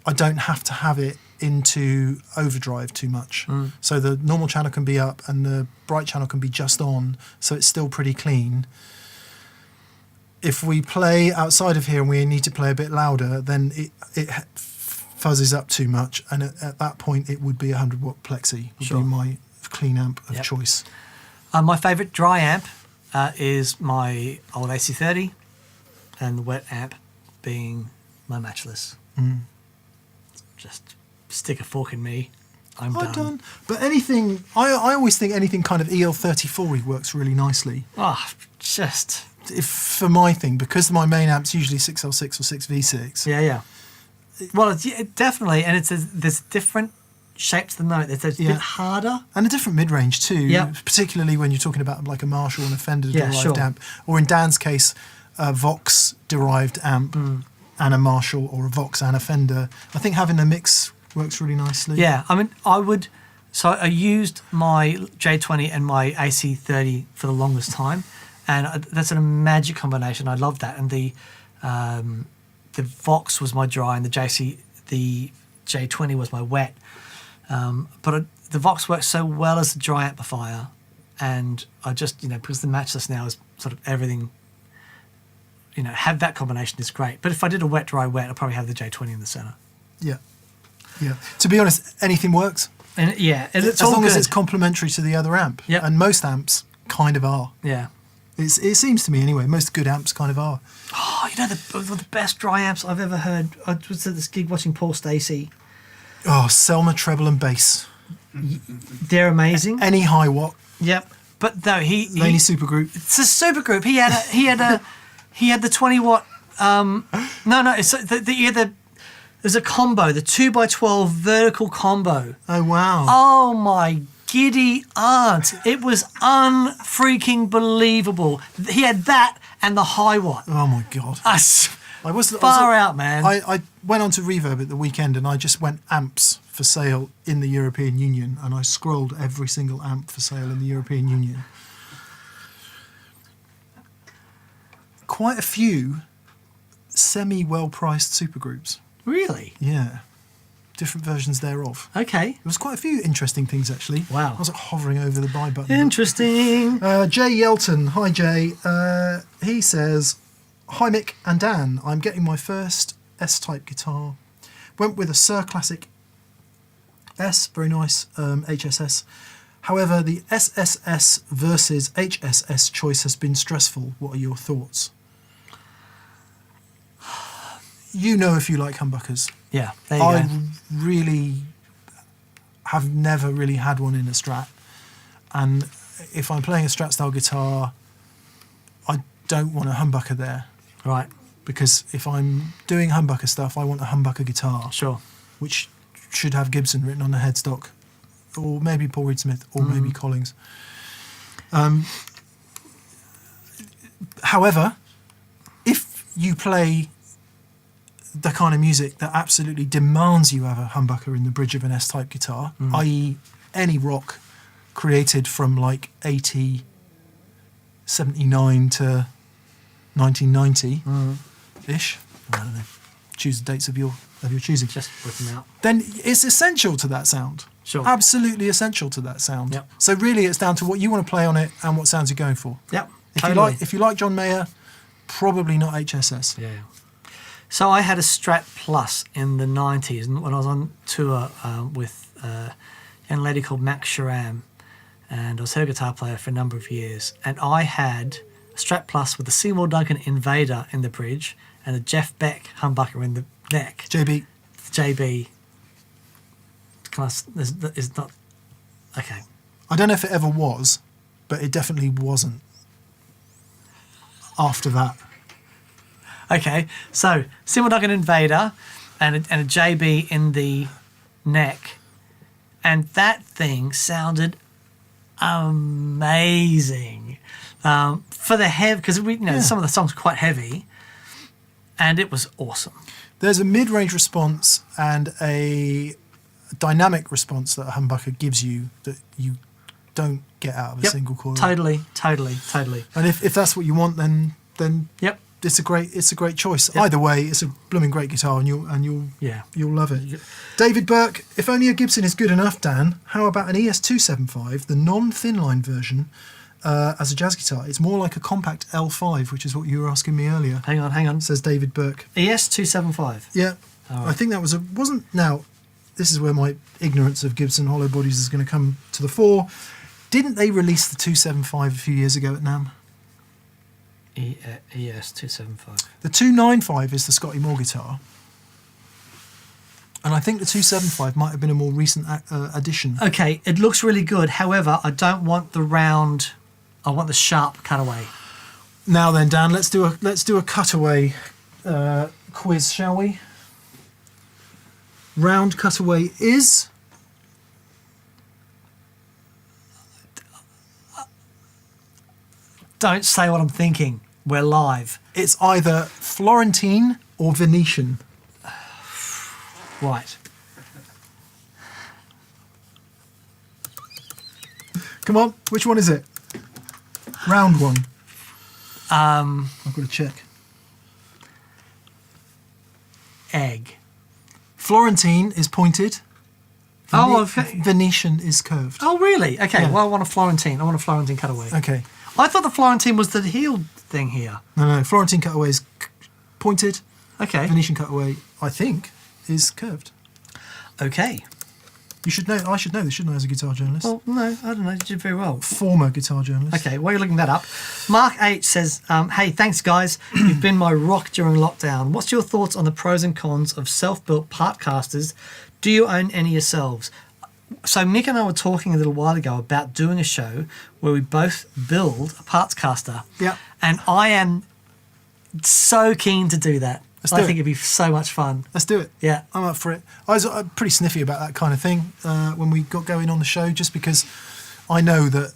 I don't have to have it into overdrive too much. So the normal channel can be up and the bright channel can be just on, so it's still pretty clean. If we play outside of here and we need to play a bit louder, then it fuzzes up too much, and at that point it would be 100 watt plexi would be my clean amp of choice. My favourite dry amp is my old AC30, and the wet amp being my Matchless. Just stick a fork in me, I'm done. But anything, I always think anything kind of EL34 works really nicely. For my thing, because my main amp's usually 6L6 or 6V6. Yeah. Well, definitely, and there's different shapes to the note. It's a bit harder. And a different mid-range too, particularly when you're talking about like a Marshall and a Fender-derived amp. Or in Dan's case, a Vox-derived amp and a Marshall, or a Vox and a Fender. I think having a mix works really nicely. Yeah, I used my J20 and my AC30 for the longest time, and that's a magic combination. I love that. And the Vox was my dry, and the J20 was my wet. But the Vox works so well as a dry amplifier, and I just, because the Matchless now is sort of everything, have that combination is great. But if I did a wet, dry, wet, I'd probably have the J20 in the centre. Yeah. To be honest, anything works. And as long as it's complementary to the other amp. Yeah. And most amps kind of are. Yeah. It seems to me anyway. Most good amps kind of are. Oh, the best dry amps I've ever heard. I was at this gig watching Paul Stacey. Oh, Selma treble and bass. They're amazing. Any high watt. Yep. But no, Laney Supergroup. it's a super group. He had the 20-watt. There's a combo, the 2x12 vertical combo. Oh wow. Oh my giddy aunt! It was unfreaking believable. He had that and the high watt. Oh my god. Far out, man. I went onto Reverb at the weekend and I just went amps for sale in the European Union, and I scrolled every single amp for sale in the European Union. Quite a few semi-well-priced supergroups. Really? Yeah. Different versions thereof. Okay. There was quite a few interesting things, actually. Wow. I was hovering over the buy button. Interesting. Jay Yelton. Hi, Jay. He says, "Hi, Mick and Dan. I'm getting my first S-type guitar. Went with a Sir Classic S, very nice, HSS. However, the SSS versus HSS choice has been stressful. What are your thoughts?" You know if you like humbuckers. Yeah, there you I go. really have never really had one in a Strat. And if I'm playing a Strat style guitar, I don't want a humbucker there. Right. Because if I'm doing humbucker stuff, I want a humbucker guitar. Sure. Which should have Gibson written on the headstock. Or maybe Paul Reed Smith, or maybe Collings. However, if you play the kind of music that absolutely demands you have a humbucker in the bridge of an S-type guitar, i.e. any rock created from like 79 to 1990-ish, I don't know, choose the dates of your choosing, Just whip them out. then it's essential to that sound. Sure. Absolutely essential to that sound. Yep. So really it's down to what you want to play on it and what sounds you're going for. Yep. If you like John Mayer, probably not HSS. Yeah. So I had a Strat Plus in the 90s, and when I was on tour with a young lady called Max Sharam, and I was her guitar player for a number of years, and I had a Strat Plus with the Seymour Duncan Invader in the bridge and a Jeff Beck humbucker in the neck. JB. JB. Is not... Okay. I don't know if it ever was, but it definitely wasn't after that. Okay, so Seymour Duncan Invader and a JB in the neck, and that thing sounded amazing. For the heavy, because some of the songs were quite heavy, and it was awesome. There's a mid-range response and a dynamic response that a humbucker gives you that you don't get out of a single coil. Totally. And if that's what you want, then Yep. it's a great choice. Yep. Either way, it's a blooming great guitar, and you'll love it. Yep. David Burke, if only a Gibson is good enough, Dan, how about an ES275, the non-thin line version, as a jazz guitar? It's more like a compact L5, which is what you were asking me earlier. Hang on. Says David Burke. ES275. Yeah, All right. I think that wasn't. Now, this is where my ignorance of Gibson hollow bodies is going to come to the fore. Didn't they release the 275 a few years ago at NAMM? ES275. The 295 is the Scotty Moore guitar. And I think the 275 might have been a more recent addition. Okay, it looks really good. However, I don't want the round. I want the sharp cutaway. Now then, Dan, let's do a cutaway quiz, shall we? Round cutaway is... Don't say what I'm thinking. We're live. It's either Florentine or Venetian. Right. Come on, which one is it? Round one. I've I've got to check. Egg. Florentine is pointed. Oh, okay. Venetian is curved. Oh, really? Okay, Yeah. well, I want a Florentine. cutaway. Okay. I thought the Florentine was the heel thing here. No. Florentine cutaway is pointed. Okay. Venetian cutaway, I think, is curved. Okay. You should know. I should know this, shouldn't I, as a guitar journalist? Well, no, I don't know. You did very well. Former guitar journalist. Okay, while you're looking that up, Mark H says, hey, thanks, guys. You've been my rock during lockdown. What's your thoughts on the pros and cons of self-built part casters? Do you own any yourselves? So Mick and I were talking a little while ago about doing a show where we both build a parts caster. Yeah. And I am so keen to do that. Let's I do think it. it'd be so much fun. Let's do it. Yeah. I'm up for it. I was pretty sniffy about that kind of thing when we got going on the show, just because I know that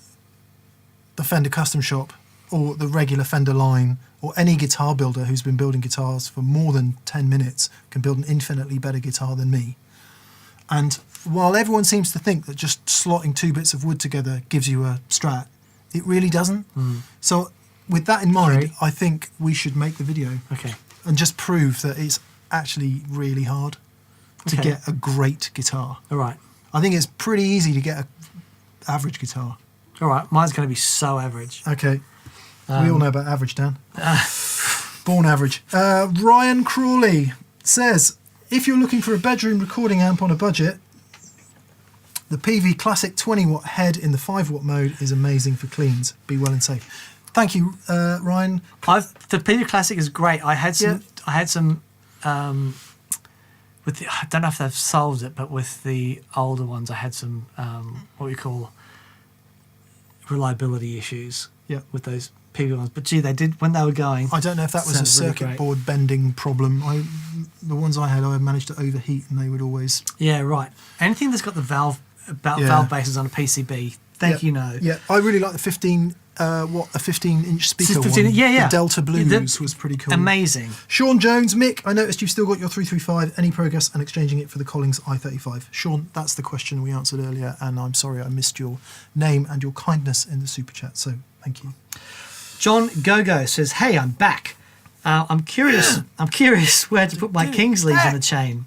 the Fender Custom Shop or the regular Fender line or any guitar builder who's been building guitars for more than 10 minutes can build an infinitely better guitar than me. And while everyone seems to think that just slotting 2 bits of wood together gives you a Strat, it really doesn't. So with that in mind, Agree. I think we should make the video Okay. and just prove that it's actually really hard to Okay. get a great guitar. All right. I think it's pretty easy to get an average guitar. All right. Mine's going to be so average. Okay. We all know about average, Dan. Born average. Ryan Crawley says, if you're looking for a bedroom recording amp on a budget, the PV Classic 20 watt head in the 5 watt mode is amazing for cleans. Be well and safe. Thank you, Ryan. The PV Classic is great. I had some. Yeah. I had some. With the, I don't know if they've solved it, but with the older ones, I had some what we call reliability issues. Yeah. With those PV ones, but gee, they did when they were going. I don't know if that was a sounded really circuit great. board bending problem. The ones I had, I managed to overheat, and they would always. Yeah, right. Anything that's got the valve bases on a PCB, thank you know. Yeah, I really like the 15 a 15-inch speaker 15 one. yeah, yeah. The Delta Blues The- was pretty cool. Amazing. Sean Jones, Mick, I noticed you've still got your 335. Any progress and exchanging it for the Collings i35? Sean, that's the question we answered earlier, and I'm sorry I missed your name and your kindness in the super chat. So thank you. John Gogo says, "Hey, I'm back. I'm curious. I'm curious where to put my Kingsleys on the chain.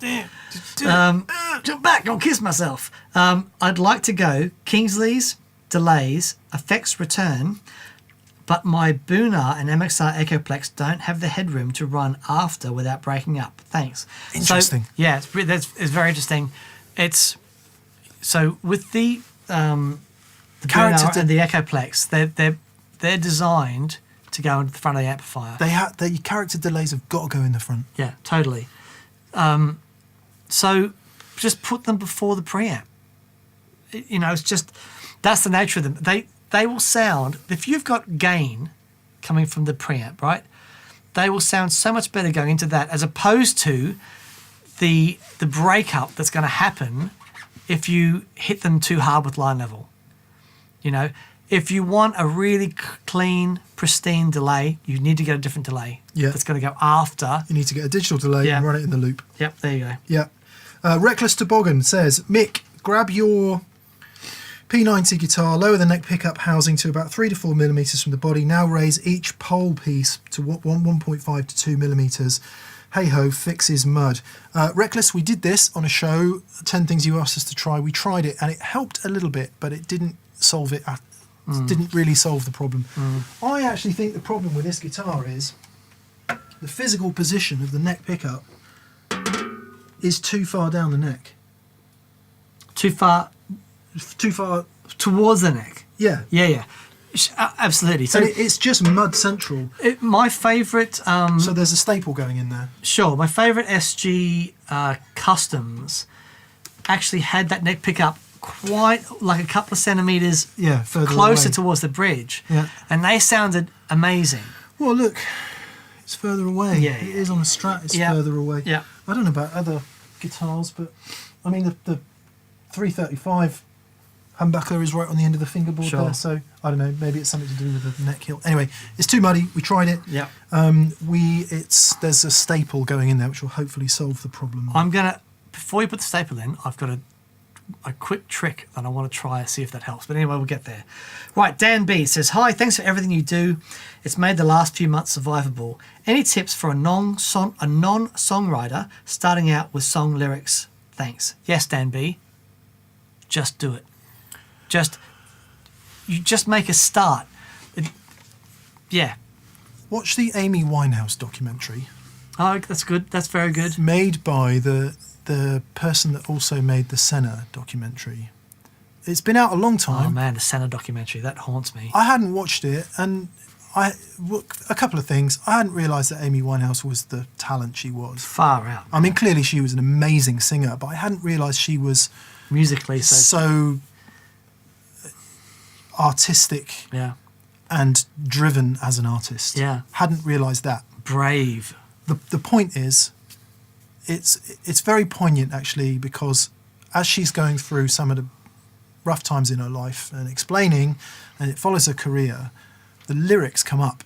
Jump back, I'll kiss myself. I'd like to go Kingsleys, delays, effects return, but my Boonar and MXR Echoplex don't have the headroom to run after without breaking up. Thanks." Interesting. So, yeah, it's very interesting. It's so with the Boonar and the Echoplex, they're designed to go into the front of the amplifier. The character delays have got to go in the front. Yeah, totally. So just put them before the preamp. It's just, that's the nature of them. They will sound, if you've got gain coming from the preamp, right, they will sound so much better going into that as opposed to the breakup that's going to happen if you hit them too hard with line level. If you want a really clean, pristine delay, you need to get a different delay. Yeah. That's going to go after. You need to get a digital delay and run it in the loop. Yep, there you go. Yeah. Reckless Toboggan says, Mick, grab your P90 guitar, lower the neck pickup housing to about 3 to 4 millimeters from the body. Now raise each pole piece to 1.5 to 2 millimeters. Hey ho, fixes mud. Reckless, we did this on a show, 10 things you asked us to try. We tried it and it helped a little bit, but it didn't solve it. Didn't really solve the problem. I actually think the problem with this guitar is the physical position of the neck pickup is too far down the neck. Too far towards the neck. Yeah. Yeah. Absolutely. So And it's just mud central. my favourite, So there's a staple going in there. sure, my favourite SG Customs actually had that neck pickup quite like a couple of centimetres Further closer away. towards the bridge. Yeah. And they sounded amazing. Well, look, it's further away. Yeah, It is on a Strat, it's Yeah. further away. Yeah. I don't know about other guitars, but I mean, the 335 humbucker is right on the end of the fingerboard Sure. there, so I don't know, maybe it's something to do with the neck heel. Anyway, it's too muddy. We tried it. Yeah. There's a staple going in there, which will hopefully solve the problem. I'm going to, before you put the staple in, I've got a quick trick that I want to try and see if that helps. But anyway, we'll get there. Right, Dan B says, "Hi, thanks for everything you do. It's made the last few months survivable. Any tips for a non-songwriter starting out with song lyrics? Thanks." Yes, Dan B. Just do it. You just make a start. Yeah. Watch the Amy Winehouse documentary. Oh, that's good. That's very good. Made by the person that also made the Senna documentary. It's been out a long Oh time. man, the Senna documentary, that haunts me. I hadn't watched it, and a couple of things. I hadn't realised that Amy Winehouse was the talent she was. Far out. I mean, clearly she was an amazing singer, but I hadn't realised she was musically. So artistic Yeah. and driven as an artist. Yeah. Hadn't realised that. Brave. The point is, it's very poignant actually, because as she's going through some of the rough times in her life and explaining, and it follows her career, the lyrics come up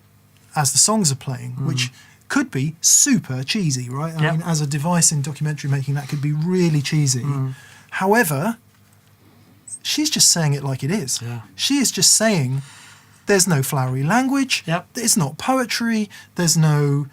as the songs are playing, which could be super cheesy, right? I Yep. mean, as a device in documentary making, that could be really cheesy. However, she's just saying it like it is. Yeah. She is just saying there's no flowery language. Yep. It's not poetry. There's no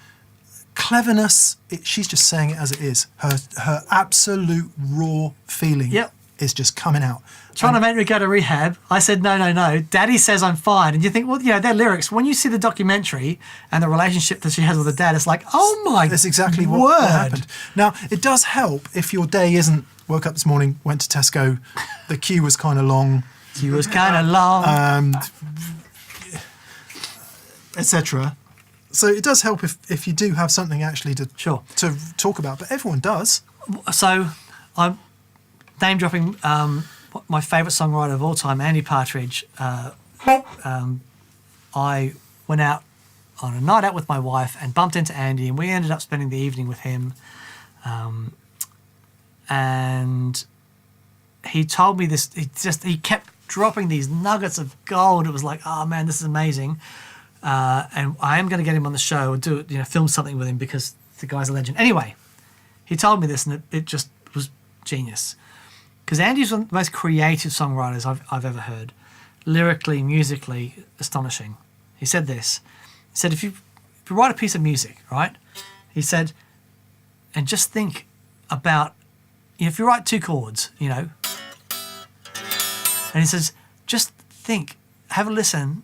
cleverness. She's just saying it as it is. Her absolute raw feeling Yep. is just coming out. Trying to make me go to rehab. I said, no. Daddy says I'm fine. And you think, well, their lyrics, when you see the documentary and the relationship that she has with her dad, it's like, oh my That's exactly what happened. Now, it does help if your day isn't, woke up this morning, went to Tesco, the queue was kind of long, She was kind of long. etc. So it does help if you do have something actually to Sure. to talk about, but everyone does. So I'm name dropping my favourite songwriter of all time, Andy Partridge. I went out on a night out with my wife and bumped into Andy, and we ended up spending the evening with him. And he told me this. He kept dropping these nuggets of gold. It was like, oh man, this is amazing. And I am going to get him on the show or film something with him because the guy's a legend. Anyway, he told me this, and it just was genius. Because Andy's one of the most creative songwriters I've ever heard. Lyrically, musically, astonishing. He said this. He said, if you write a piece of music, right? He said, and just think about, if you write 2 chords, and he says, just think, have a listen,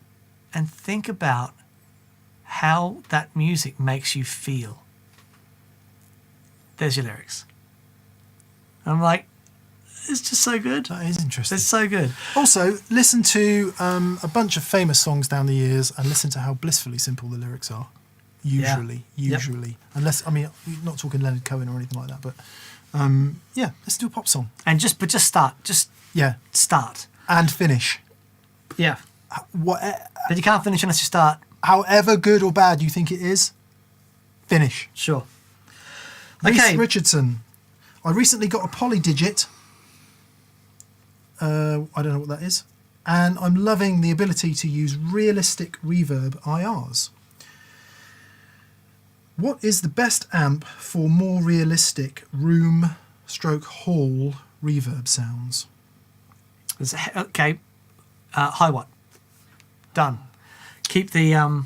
and think about how that music makes you feel. There's your lyrics. I'm like, it's just so good. That is interesting. It's so good. Also, listen to a bunch of famous songs down the years and listen to how blissfully simple the lyrics are. Usually. Yep. Unless, we're not talking Leonard Cohen or anything like that, but let's do a pop song. And just start. Start. And finish. Yeah. What, But you can't finish unless you start. however good or bad you think it is, finish. Sure. Reese Okay. Richardson. I recently got a polydigit. I don't know what that is. And I'm loving the ability to use realistic reverb IRs. What is the best amp for more realistic room/hall reverb sounds? Okay. High watt. Done. Keep the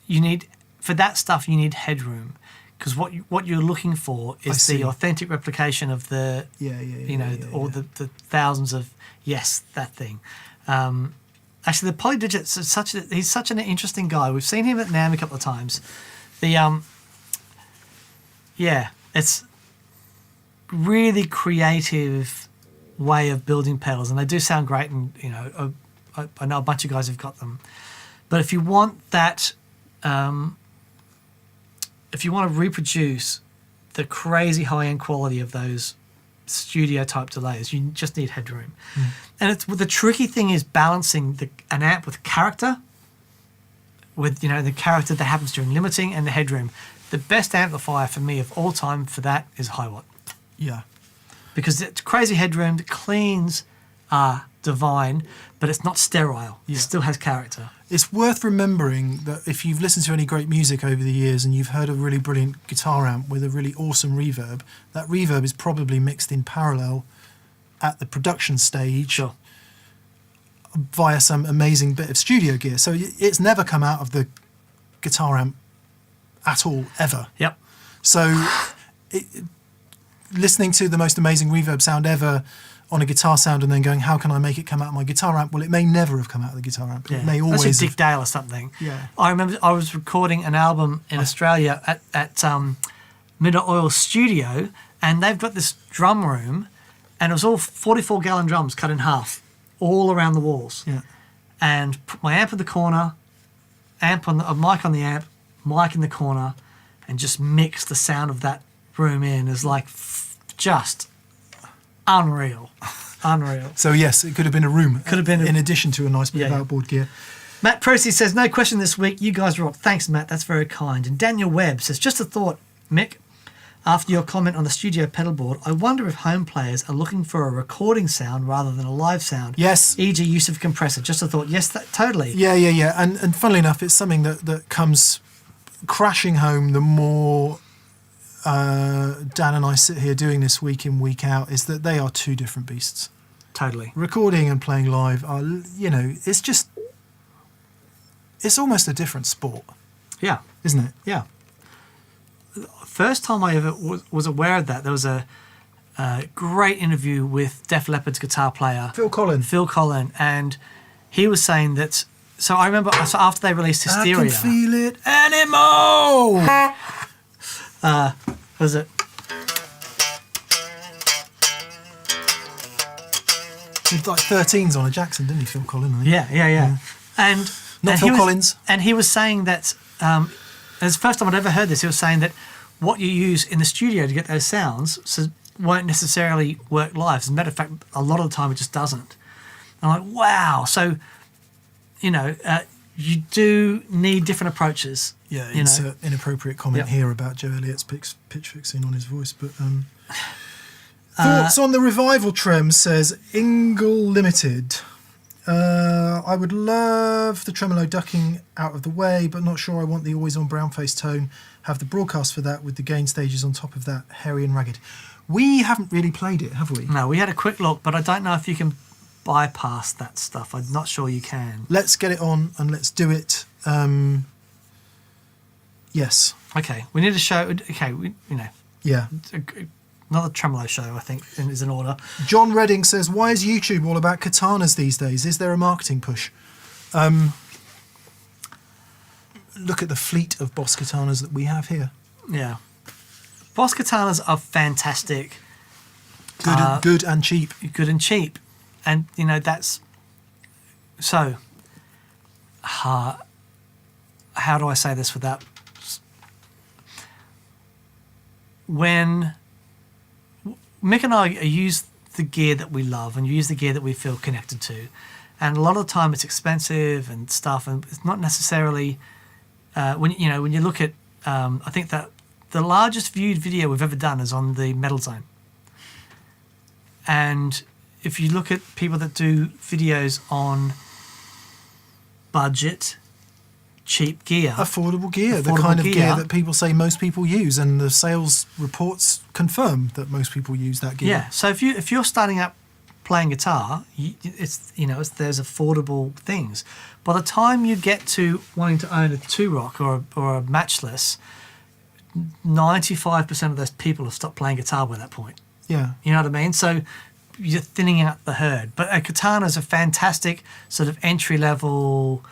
you need, for that stuff you need headroom, because what you're looking for is the authentic replication of the the thousands of that thing. Actually, the polydigits is he's such an interesting guy. We've seen him at NAMM a couple of times. It's really creative way of building pedals, and they do sound great. And I know a bunch of guys who've got them. But if you want that, if you want to reproduce the crazy high-end quality of those studio-type delays, you just need headroom. And the tricky thing is balancing an amp with character, with the character that happens during limiting, and the headroom. The best amplifier for me of all time for that is high watt. Yeah. Because it's crazy headroom, the cleans are divine, but it's not sterile. It still has character. It's worth remembering that if you've listened to any great music over the years and you've heard a really brilliant guitar amp with a really awesome reverb, that reverb is probably mixed in parallel at the production stage via some amazing bit of studio gear. So it's never come out of the guitar amp at all, ever. Yep. So listening to the most amazing reverb sound ever on a guitar sound and then going, how can I make it come out of my guitar amp? Well, it may never have come out of the guitar amp. It may always That's have. Dick Dale or something. Yeah. I remember I was recording an album in Australia at Middle Oil Studio, and they've got this drum room, and it was all 44-gallon drums cut in half, all around the walls. Yeah. And put my amp in the corner, a mic on the amp, mic in the corner, and just mix the sound of that room in as like just unreal. So yes, it could have been a room. Could have been in addition to a nice bit of outboard gear. Matt Prosy says, no question this week. You guys rock. Thanks, Matt. That's very kind. And Daniel Webb says, just a thought, Mick. After your comment on the studio pedalboard, I wonder if home players are looking for a recording sound rather than a live sound. Yes. E.g. use of compressor. Just a thought. Yes, totally. Yeah. And funnily enough, it's something that comes crashing home the more Dan and I sit here doing this week in, week out, is that they are two different beasts. Totally. Recording and playing live are, it's almost a different sport. Yeah. Isn't it? Yeah. First time I ever was aware of that, there was a great interview with Def Leppard's guitar player Phil Collin, and he was saying that. So I remember, after they released Hysteria, I can feel it anymore. Was it? He had like 13s on a Jackson, didn't he, Phil Collin? I think. Yeah. And Not Phil Collins. And he was saying that. It's the first time I'd ever heard this. He was saying that what you use in the studio to get those sounds won't necessarily work live. As a matter of fact, a lot of the time it just doesn't. And I'm like, wow. So, you do need different approaches. Yeah, insert inappropriate comment here about Joe Elliott's pitch fixing on his voice. But thoughts on the revival trem, says Ingle Limited. I would love the tremolo ducking out of the way, but not sure I want the always on brown face tone. Have the broadcast for that with the gain stages on top of that, hairy and ragged. We haven't really played it, have we? No, we had a quick look, but I don't know if you can bypass that stuff. I'm not sure you can. Let's get it on and let's do it. Yes. Okay, we need to show. Okay, Yeah. Another tremolo show, I think, is in order. John Redding says, why is YouTube all about katanas these days? Is there a marketing push? Look at the fleet of Boss katanas that we have here. Yeah. Boss katanas are fantastic. Good and cheap. Good and cheap. And, that's... So, how do I say this without... When Mick and I use the gear that we love and use the gear that we feel connected to, and a lot of the time it's expensive and stuff, and it's not necessarily when you look at I think that the largest viewed video we've ever done is on the Metal Zone, and if you look at people that do videos on budget cheap gear, affordable gear, the kind of gear that people say most people use, and the sales reports confirm that most people use that gear. Yeah. So if you're starting up playing guitar, there's affordable things. By the time you get to wanting to own a two rock or a matchless, 95% of those people have stopped playing guitar by that point. Yeah. You know what I mean? So you're thinning out the herd. But a katana is a fantastic sort of entry level.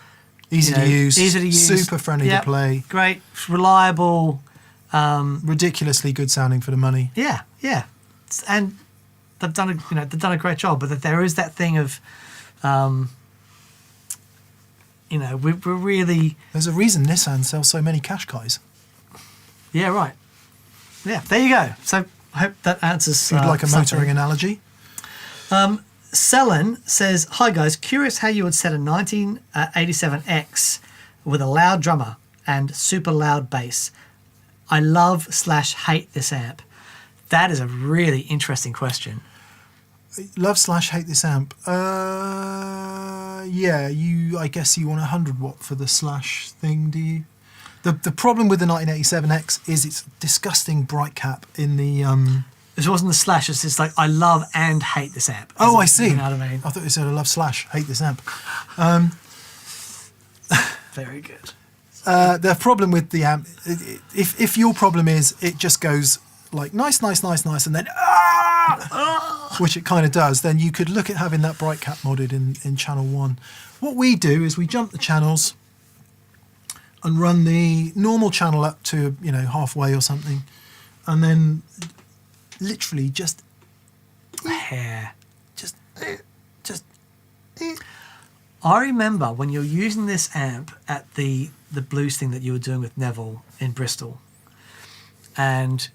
Easy to use, super friendly to play. Great, reliable. Ridiculously good sounding for the money. Yeah. And they've done a great job. But there is that thing of, we're really... There's a reason Nissan sells so many Qashqais. Yeah, right. Yeah, there you go. So I hope that answers You'd like a motoring analogy? Selen says, hi guys, curious how you would set a 1987X with a loud drummer and super loud bass. I love/hate this amp. That is a really interesting question. Love/hate this amp. Yeah, I guess you want a 100 watt for the slash thing, do you? The problem with the 1987X is it's disgusting bright cap in the... It wasn't the slash, it's just like, I love and hate this amp. Oh, I see. You know what I mean? I thought you said I love/hate this amp. Very good. The problem with the amp, if your problem is it just goes like nice, and then which it kind of does, then you could look at having that bright cap modded in channel 1. What we do is we jump the channels and run the normal channel up to halfway or something, and then literally just hair. Just. I remember when you're using this amp at the blues thing that you were doing with Neville in Bristol, and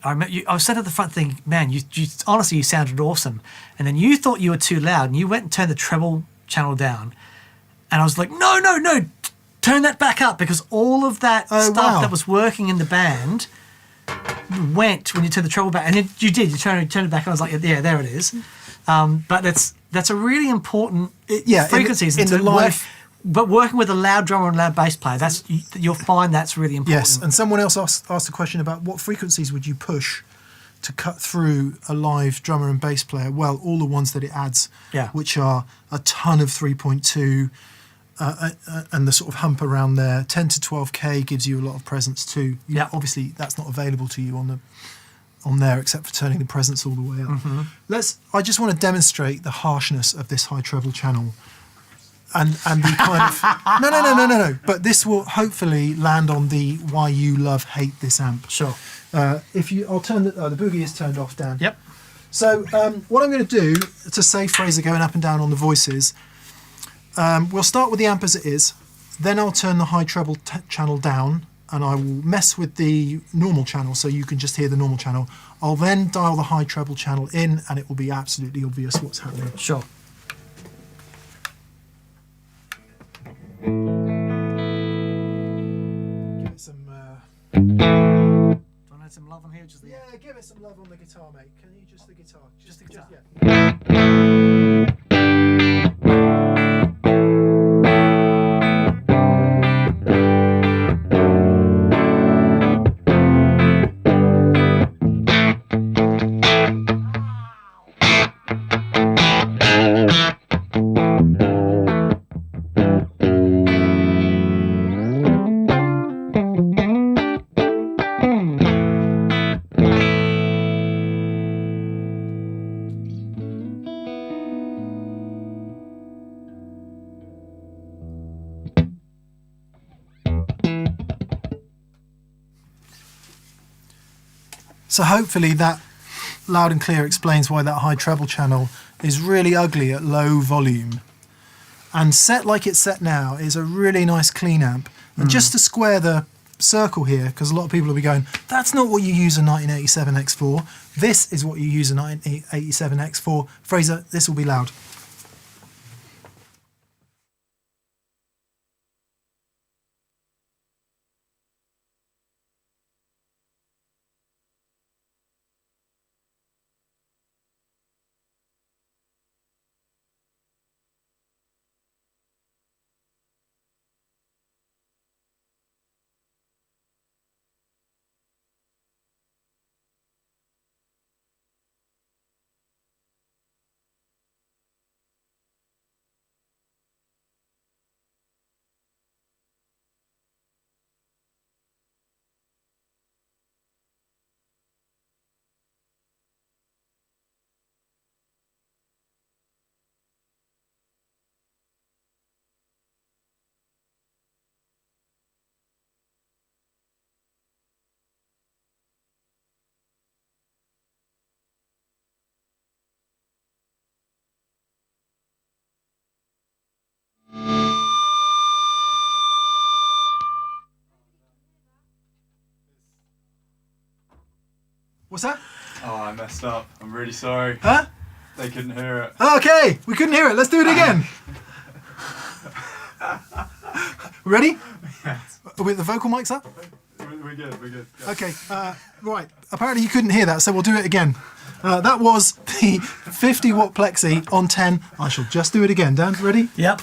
I remember I was sitting at the front thinking, man, you honestly, you sounded awesome. And then you thought you were too loud and you went and turned the treble channel down. And I was like, no, turn that back up, because all of that stuff that was working in the band went when you turned the treble back. And you did, you turned it back, and I was like, yeah, there it is. But that's a really important frequencies. In the live... But working with a loud drummer and loud bass player, you'll find that's really important. Yes, and someone else asked a question about what frequencies would you push to cut through a live drummer and bass player. Well, all the ones that it adds, which are a ton of 3.2 and the sort of hump around there. 10 to 12K gives you a lot of presence too. Obviously, that's not available to you on there except for turning the presence all the way up. I just want to demonstrate the harshness of this high treble channel. And the kind of no. But this will hopefully land on the why you hate this amp. Sure. I'll turn the boogie is turned off, Dan. Yep. So what I'm going to do to save Fraser going up and down on the voices, we'll start with the amp as it is. Then I'll turn the high treble channel down, and I will mess with the normal channel so you can just hear the normal channel. I'll then dial the high treble channel in, and it will be absolutely obvious what's happening. Sure. Give it some. Do you want to add some love on here? Give it some love on the guitar, mate. Can you just the guitar? Just the guitar. So hopefully that loud and clear explains why that high treble channel is really ugly at low volume. And set like it's set now is a really nice clean amp. And just to square the circle here, because a lot of people will be going, that's not what you use a 1987X for. This is what you use a 1987X for. Fraser, this will be loud. What's that? Oh, I messed up. I'm really sorry. Huh? They couldn't hear it. Okay, we couldn't hear it. Let's do it again. Ready? Yes. With the vocal mics up? We're good. Yeah. Okay, right. Apparently you couldn't hear that, so we'll do it again. That was the 50 watt plexi on 10. I shall just do it again. Dan, ready? Yep.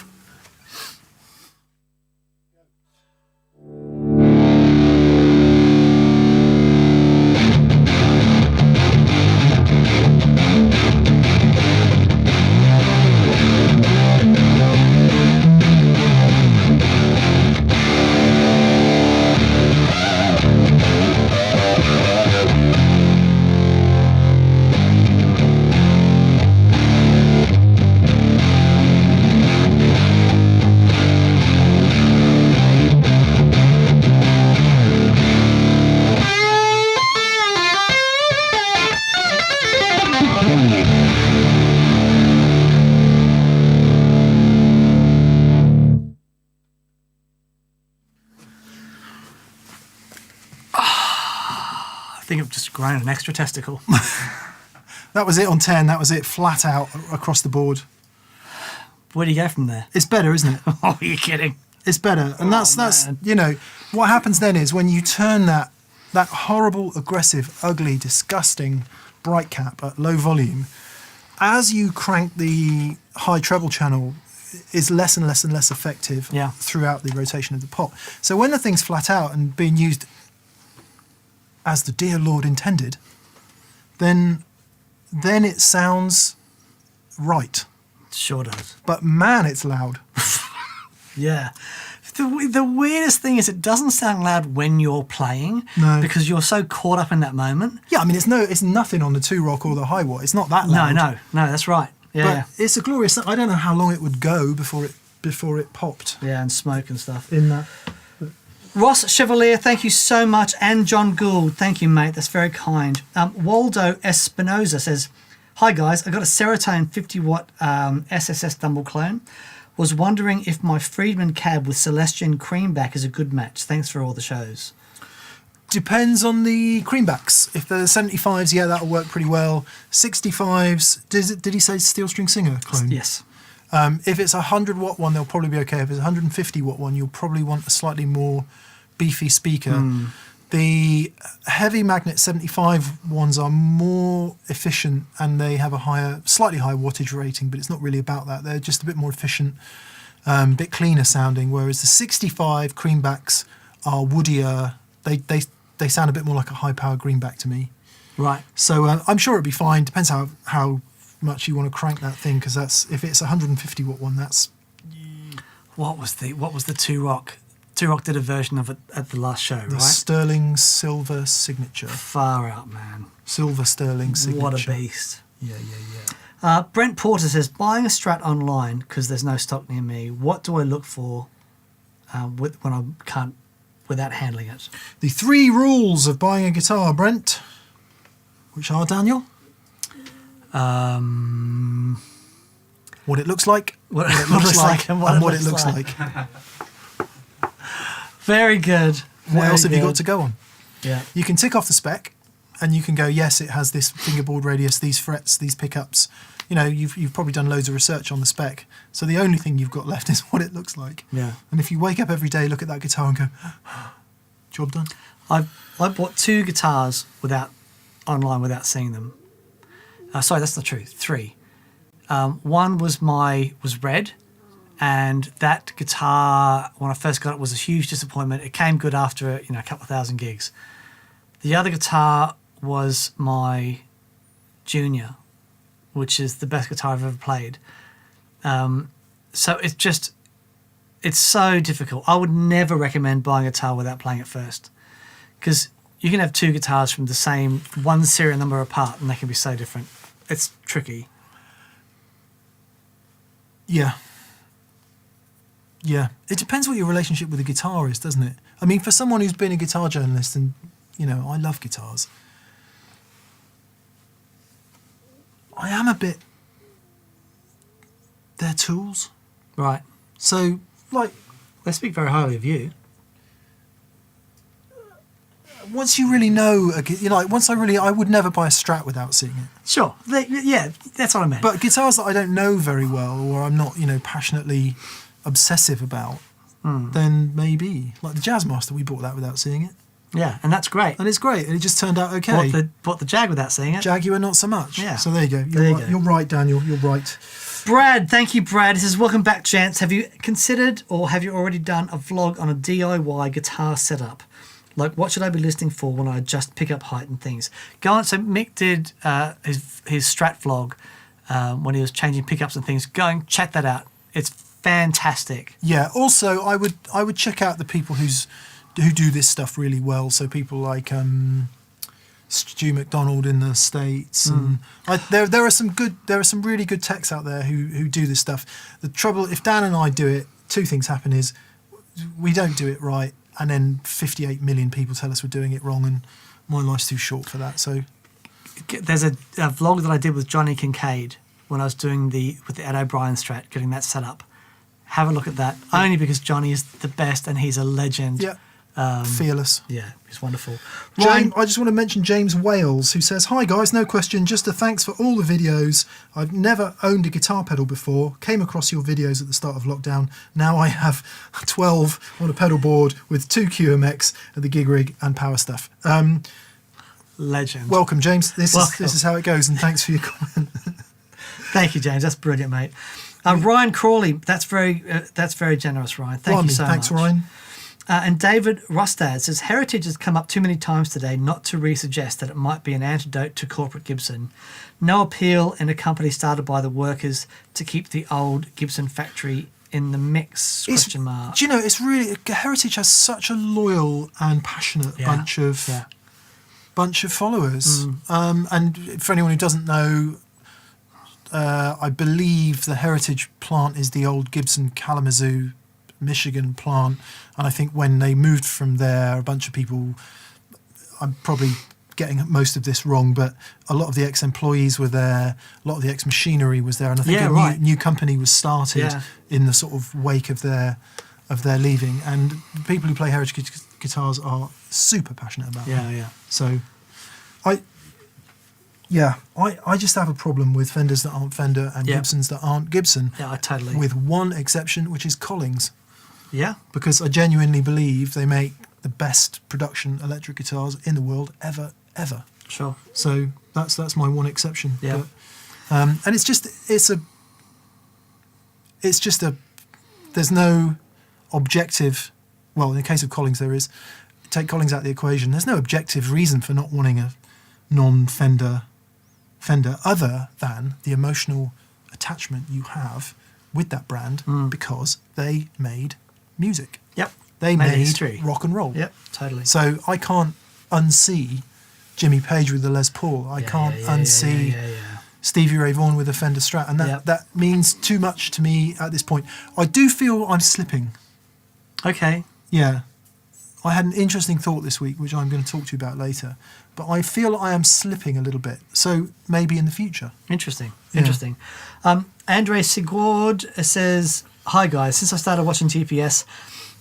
think I've just grown an extra testicle. That was it on 10. That was it, flat out across the board. Where do you go from there? It's better, isn't it? Oh, you're kidding. It's better. And that's man. you know, what happens then is when you turn that horrible, aggressive, ugly, disgusting bright cap at low volume, as you crank the high treble channel, is less and less and less effective Yeah. throughout the rotation of the pot. So when the thing's flat out and being used as the dear Lord intended, then it sounds right. Sure does. But man, it's loud. Yeah. The weirdest thing is it doesn't sound loud when you're playing No. because you're so caught up in that moment. Yeah, I mean, it's nothing on the 2-rock or the high watt. It's not that loud. No, that's right. Yeah, But yeah. it's a glorious. I don't know how long it would go before it popped Yeah, and smoke and stuff. in that. Ross Chevalier, thank you so much. And John Gould, thank you, mate. That's very kind. Waldo Espinoza says, hi, guys. I got a Serotonin 50-watt SSS Dumble clone. Was wondering if my Friedman cab with Celestian creamback is a good match. Thanks for all the shows. Depends on the creambacks. If they're 75s, yeah, that'll work pretty well. 65s, did he say Steel String Singer clone? Yes. If it's a 100-watt one, they'll probably be okay. If it's a 150-watt one, you'll probably want a slightly more beefy speaker. The heavy magnet 75 ones are more efficient and they have a slightly higher wattage rating, but it's not really about that. They're just a bit more efficient, a bit cleaner sounding, whereas the 65 creambacks are woodier. They sound a bit more like a high-power greenback to me. Right. So I'm sure it'll be fine. Depends how much you want to crank that thing, because if it's a 150-watt one, that's... What was the 2-rock? 2-rock did a version of it at the last show, The right? Sterling Silver Signature. Far out, man. Silver Sterling Signature. What a beast. Yeah, yeah, yeah. Brent Porter says, buying a Strat online because there's no stock near me. What do I look for when I can't, without handling it? The 3 rules of buying a guitar, Brent. Which are, Daniel? What it looks like, What it looks like and what it looks like. Very good. What else have you got to go on? Yeah. You can tick off the spec, and you can go, yes, it has this fingerboard radius, these frets, these pickups. You know, you've probably done loads of research on the spec. So the only thing you've got left is what it looks like. Yeah. And if you wake up every day, look at that guitar and go, job done. I bought 2 guitars online without seeing them. Sorry, that's not true. 3. One was red, and that guitar, when I first got it, was a huge disappointment. It came good after a couple of thousand gigs. The other guitar was my Junior, which is the best guitar I've ever played. So it's so difficult. I would never recommend buying a guitar without playing it first, because you can have 2 guitars from the same one serial number apart, and they can be so different. It's tricky. Yeah. Yeah. It depends what your relationship with the guitar is, doesn't it? I mean, for someone who's been a guitar journalist and, I love guitars, I am a bit... They're tools. Right. So, They speak very highly of you. once you really know, I would never buy a Strat without seeing it. Sure. Yeah, that's what I meant. But guitars that I don't know very well, or I'm not, passionately obsessive about, then maybe. Like the Jazzmaster, we bought that without seeing it. yeah, and that's great. And it's great, and it just turned out okay. Bought the Jag without seeing it. Jaguar, not so much. Yeah. So there you go. There you go. You're right, Daniel. You're right. Brad, thank you, Brad. He says, welcome back, gents. Have you considered or have you already done a vlog on a DIY guitar setup? Like, what should I be listening for when I adjust pickup height and things? Go on. So Mick did his Strat vlog when he was changing pickups and things. Go and check that out. It's fantastic. Yeah. Also, I would check out the people who do this stuff really well. So people like Stu McDonald in the States, and there are some really good techs out there who do this stuff. The trouble, if Dan and I do it, two things happen: is we don't do it right, and then 58 million people tell us we're doing it wrong, and my life's too short for that. So there's a vlog that I did with Johnny Kincaid when I was doing with the Ed O'Brien Strat, getting that set up. Have a look at that, only because Johnny is the best and he's a legend. Yeah. Fearless. Yeah, it's wonderful. James, I just want to mention James Wales, who says, "Hi guys, no question, just a thanks for all the videos. I've never owned a guitar pedal before. Came across your videos at the start of lockdown. Now I have 12 on a pedal board with 2 QMX at the gig rig and power stuff." Legend. Welcome, James. This Welcome. is how it goes, and thanks for your comment. Thank you, James. That's brilliant, mate. Ryan Crawley, that's very generous, Ryan. Thank you so Thanks, much. Ryan. And David Rustad says, heritage has come up too many times today not to re-suggest that it might be an antidote to corporate Gibson. No appeal in a company started by the workers to keep the old Gibson factory in the mix, question mark. Do you know, it's really, Heritage has such a loyal and passionate bunch of followers. And for anyone who doesn't know, I believe the Heritage plant is the old Gibson Kalamazoo, Michigan plant, and I think when they moved from there, a bunch of people, I'm probably getting most of this wrong, but a lot of the ex-employees were there, a lot of the ex-machinery was there, and I think a new company was started in the sort of wake of their leaving, and the people who play Heritage guitars are super passionate about them. So I just have a problem with Fenders that aren't Fender and Gibsons that aren't Gibson. Yeah, I totally. With one exception, which is Collings. Yeah. Because I genuinely believe they make the best production electric guitars in the world ever. Sure. So that's my one exception. Yeah. But, and it's just a there's no objective, well, in the case of Collings there is, take Collings out of the equation, there's no objective reason for not wanting a non-Fender other than the emotional attachment you have with that brand because they made music. Yep. They made history. Rock and roll. Yep, totally. So I can't unsee Jimmy Page with the Les Paul. I can't unsee Stevie Ray Vaughan with a Fender Strat, and that means too much to me at this point. I do feel I'm slipping. Okay. Yeah. I had an interesting thought this week, which I'm going to talk to you about later, but I feel I am slipping a little bit. So maybe in the future. Interesting. Yeah. Andre Sigurd says, "Hi guys, since I started watching TPS,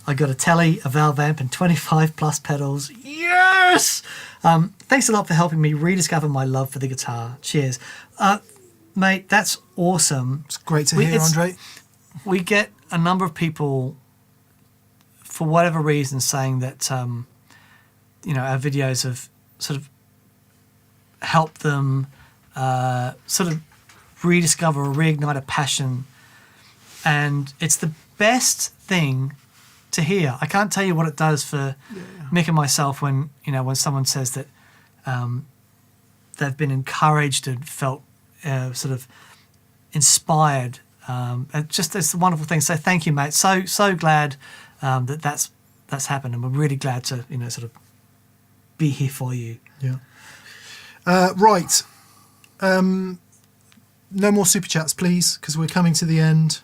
I got a Tele, a valve amp, and 25 plus pedals. Yes! Thanks a lot for helping me rediscover my love for the guitar. Cheers." Mate, that's awesome. It's great to hear, Andre. We get a number of people, for whatever reason, saying that our videos have sort of helped them sort of rediscover or reignite a passion, and it's the best thing to hear. I can't tell you what it does for Mick and myself when someone says that they've been encouraged and felt sort of inspired. It's a wonderful thing. So thank you, mate. So glad that's happened, and we're really glad to sort of be here for you. Yeah. Right. No more super chats, please, because we're coming to the end.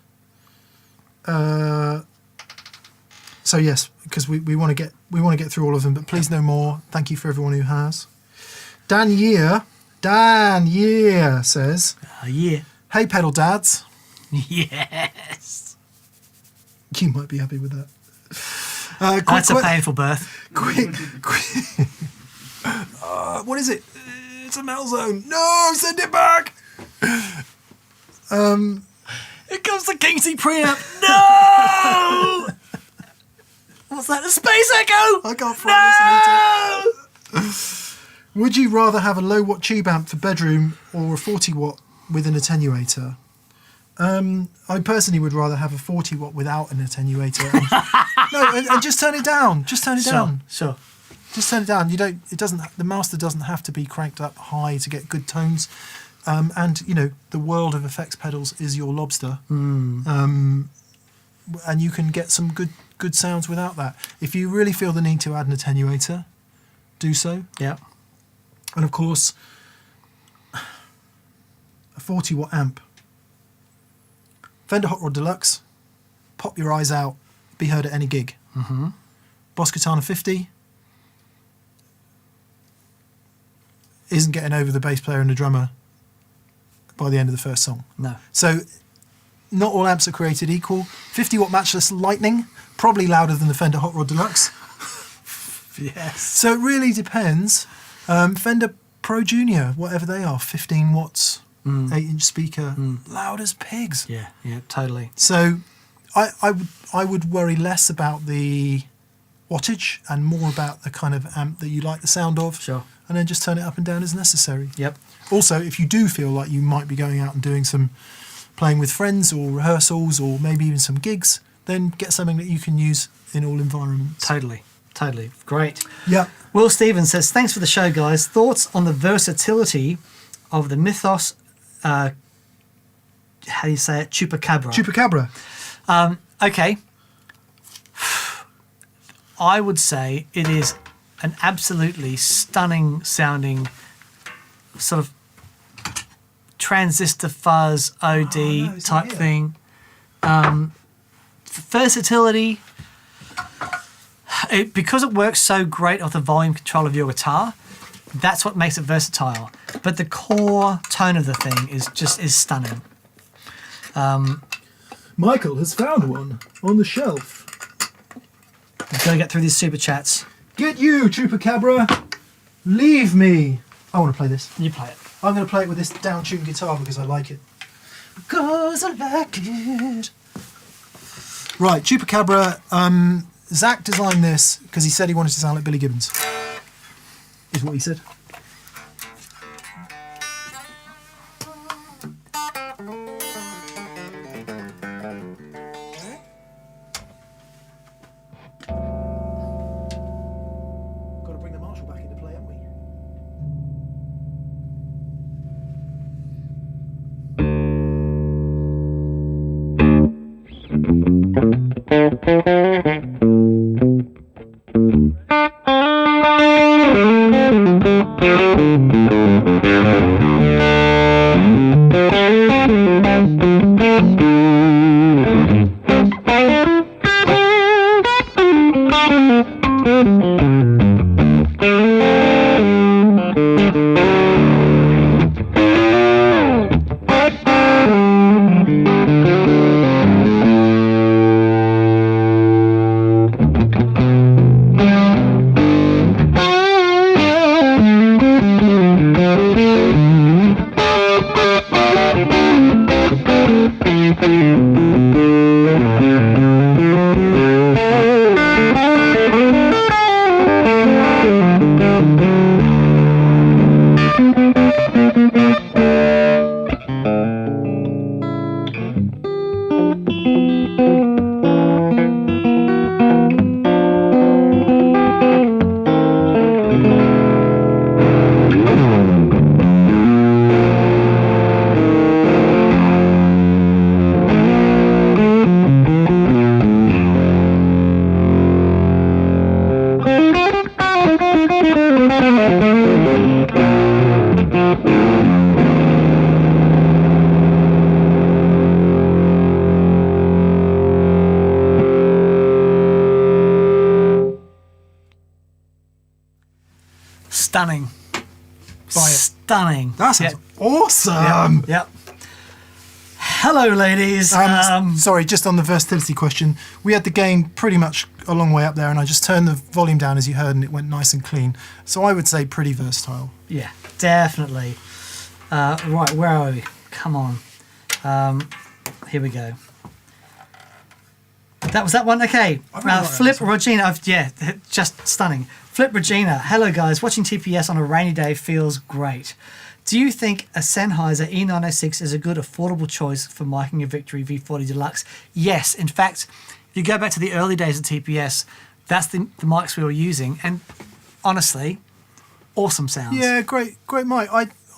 So yes, because we want to get through all of them, but please no more. Thank you for everyone who has. Dan Year says, "Hey pedal dads." Yes. You might be happy with that. That's a painful birth. Quick. What is it? It's a Melzone. No, send it back. Here comes the Kingsley preamp. No. What's that? The Space Echo. I can't find this. Would you rather have a low watt tube amp for bedroom or a 40 watt with an attenuator? I personally would rather have a 40 watt without an attenuator. And just turn it down. Just turn it down. Sure. Just turn it down. The master doesn't have to be cranked up high to get good tones. And the world of effects pedals is your lobster. And you can get some good sounds without that. If you really feel the need to add an attenuator, do so. Yeah. And of course, a 40 watt amp. Fender Hot Rod Deluxe, pop your eyes out, be heard at any gig. Mm-hmm. Boss Katana 50 isn't getting over the bass player and the drummer by the end of the first song. No. So not all amps are created equal. 50 watt matchless Lightning, probably louder than the Fender Hot Rod Deluxe. Yes. So it really depends. Fender Pro Junior, whatever they are, 15 watts, 8-inch speaker, loud as pigs. Yeah, totally. So I would worry less about the wattage and more about the kind of amp that you like the sound of. Sure. And then just turn it up and down as necessary. Yep. Also, if you do feel like you might be going out and doing some playing with friends or rehearsals or maybe even some gigs, then get something that you can use in all environments. Totally. Great. Yeah. Will Stevens says, thanks for the show, guys. Thoughts on the versatility of the Mythos, how do you say it? Chupacabra. Chupacabra. Okay. I would say it is an absolutely stunning sounding sort of transistor fuzz OD it's type not here. thing. Versatility, because it works so great off the volume control of your guitar, that's what makes it versatile. But the core tone of the thing is stunning. Michael has found one on the shelf. We've got to get through these super chats. Get you, Chupacabra. Leave me. I want to play this. You play it. I'm going to play it with this down-tuned guitar because I like it. Because I like it. Right, Chupacabra. Zach designed this because he said he wanted to sound like Billy Gibbons. Is what he said. Got to bring the Marshall back into play, haven't we? Stunning. Buy it. Stunning. That sounds Yep. awesome. Yep. Hello, ladies. Sorry, just on the versatility question, we had the gain pretty much a long way up there, and I just turned the volume down as you heard, and it went nice and clean. So I would say pretty versatile. Yeah, definitely. Right, where are we? Come on. Here we go. That was that one? Okay. I really like Flip that one. Regina. Just stunning. Flip Regina. Hello, guys. Watching TPS on a rainy day feels great. Do you think a Sennheiser E906 is a good affordable choice for miking a Victory V40 Deluxe? Yes. In fact, if you go back to the early days of TPS, that's the mics we were using. And honestly, awesome sounds. Yeah, great mic.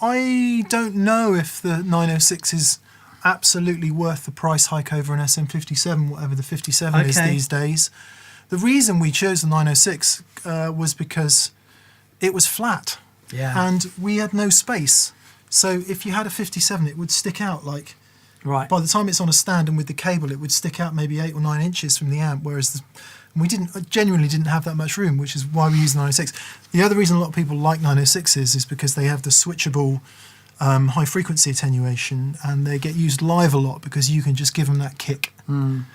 I don't know if the 906 is absolutely worth the price hike over an SM57, whatever the 57 is Okay. these days. The reason we chose the 906 was because it was flat. Yeah. And we had no space. So if you had a 57, it would stick out like, Right. by the time it's on a stand and with the cable, it would stick out maybe 8 or 9 inches from the amp, whereas we genuinely didn't have that much room, which is why we use the 906. The other reason a lot of people like 906s is because they have the switchable high frequency attenuation, and they get used live a lot because you can just give them that kick. And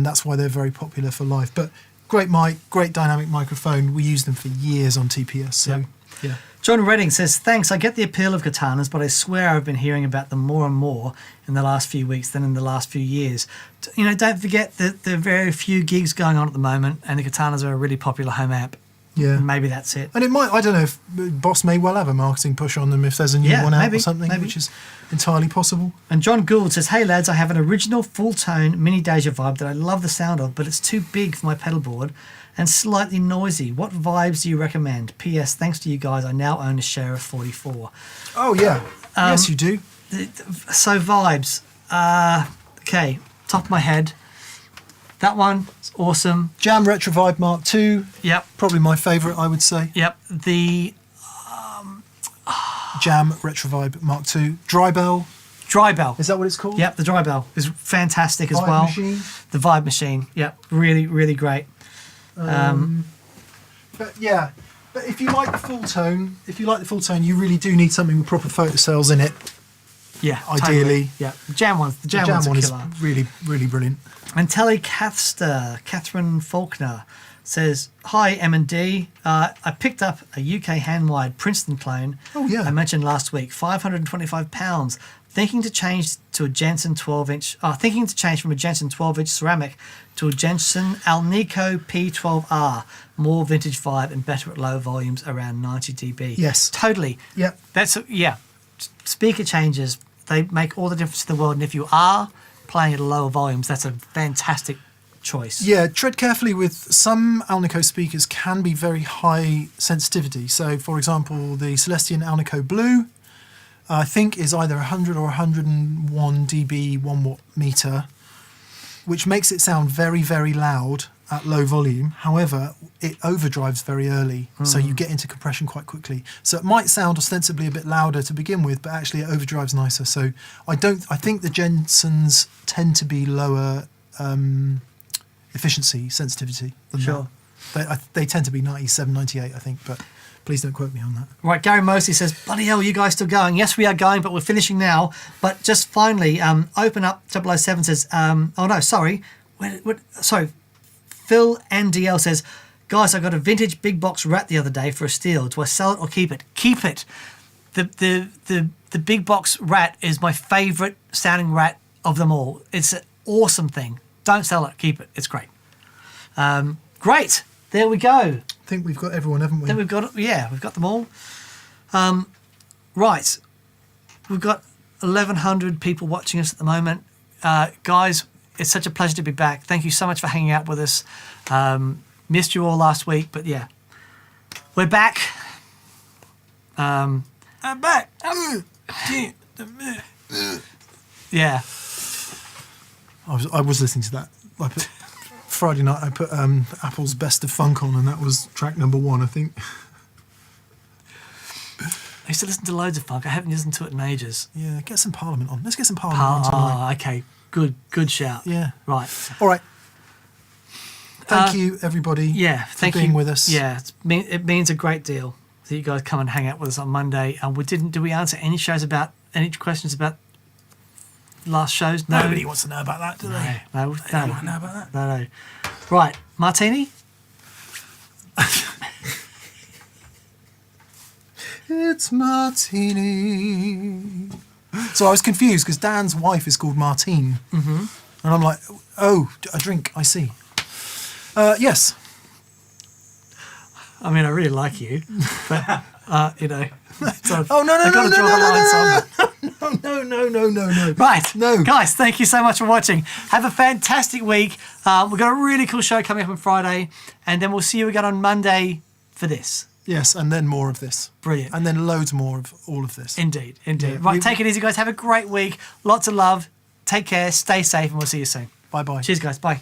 that's why they're very popular for live. But Great mic, great dynamic microphone. We used them for years on TPS. So, Yep. yeah. John Redding says, thanks, I get the appeal of katanas, but I swear I've been hearing about them more and more in the last few weeks than in the last few years. You know, don't forget that there are very few gigs going on at the moment, and the katanas are a really popular home amp. Yeah. And maybe that's it. And it might, I don't know, if Boss may well have a marketing push on them if there's a new one out or something, which is entirely possible. And John Gould says, hey lads, I have an original full-tone mini Deja Vibe that I love the sound of, but it's too big for my pedal board and slightly noisy. What vibes do you recommend? P.S. Thanks to you guys, I now own a share of 44. Oh, yeah. Yes, you do. So vibes. Okay, top of my head. That one is awesome. Jam Retrovibe Mark II. Yep. Probably my favourite, I would say. Yep. The Jam Retrovibe Mark II. Dry Bell. Dry Bell. Is that what it's called? Yep, the Dry Bell is fantastic as Vibe well. Machine. The Vibe Machine. Yep, really, really great. But yeah, but if you like the full tone, you really do need something with proper photocells in it. Yeah, Ideally. Totally. Yeah, the Jam one's The Jam one's a one is killer. really, really brilliant. And Catherine Faulkner says, hi M&D, I picked up a UK hand-wired Princeton clone. Oh, yeah. I mentioned last week, £525. Thinking to change to a Jensen 12-inch, thinking to change from a Jensen 12-inch ceramic to a Jensen Alnico P12R, more vintage vibe and better at low volumes, around 90 dB. Yes. Totally. Yeah. Speaker changes, they make all the difference in the world, and if you are playing at lower volumes, that's a fantastic choice. Yeah, tread carefully with some Alnico speakers can be very high sensitivity. So, for example, the Celestion Alnico Blue, I think is either 100 or 101 dB 1 watt meter, which makes it sound very, very loud at low volume. However, it overdrives very early, so you get into compression quite quickly. So it might sound ostensibly a bit louder to begin with, but actually it overdrives nicer. So I think the Jensens tend to be lower efficiency sensitivity than Sure. that. They tend to be 97, 98, I think, but please don't quote me on that. Right, Gary Mosley says, bloody hell, are you guys still going? Yes, we are going, but we're finishing now. But just finally, Open Up 007 says, sorry, Phil NDL says, guys, I got a vintage big box Rat the other day for a steal. Do I sell it or keep it? Keep it. The big box Rat is my favourite sounding Rat of them all. It's an awesome thing. Don't sell it, keep it. It's great. Great. There we go. I think we've got everyone, haven't we? Then we've got them all. Right. We've got 1,100 people watching us at the moment. Guys, it's such a pleasure to be back. Thank you so much for hanging out with us. Missed you all last week, but yeah. We're back. I'm back. Yeah. I was listening to that. Friday night I put Apple's Best of Funk on, and that was track number 1, I think. I used to listen to loads of funk. I haven't listened to it in ages. Yeah, get some Parliament on. Let's get some Parliament on tonight. Okay. Good shout. Yeah. Right. All right. Thank you, everybody, for being with us. Yeah, it means a great deal that you guys come and hang out with us on Monday. And did we answer any questions about last shows? No. Nobody wants to know about that, do they? No. They don't want to know about that. No. Right, Martini? It's Martini. So I was confused because Dan's wife is called Martine. Mm-hmm. And I'm like, oh, a drink, I see. Yes. I mean, I really like you, but, So Oh, no, I've got to draw the line somewhere. no. Right. No. Guys, thank you so much for watching. Have a fantastic week. We've got a really cool show coming up on Friday, and then we'll see you again on Monday for this. Yes, and then more of this. Brilliant. And then loads more of all of this. Indeed. Yeah, Right, take it easy, guys. Have a great week. Lots of love. Take care. Stay safe, and we'll see you soon. Bye-bye. Cheers, guys. Bye.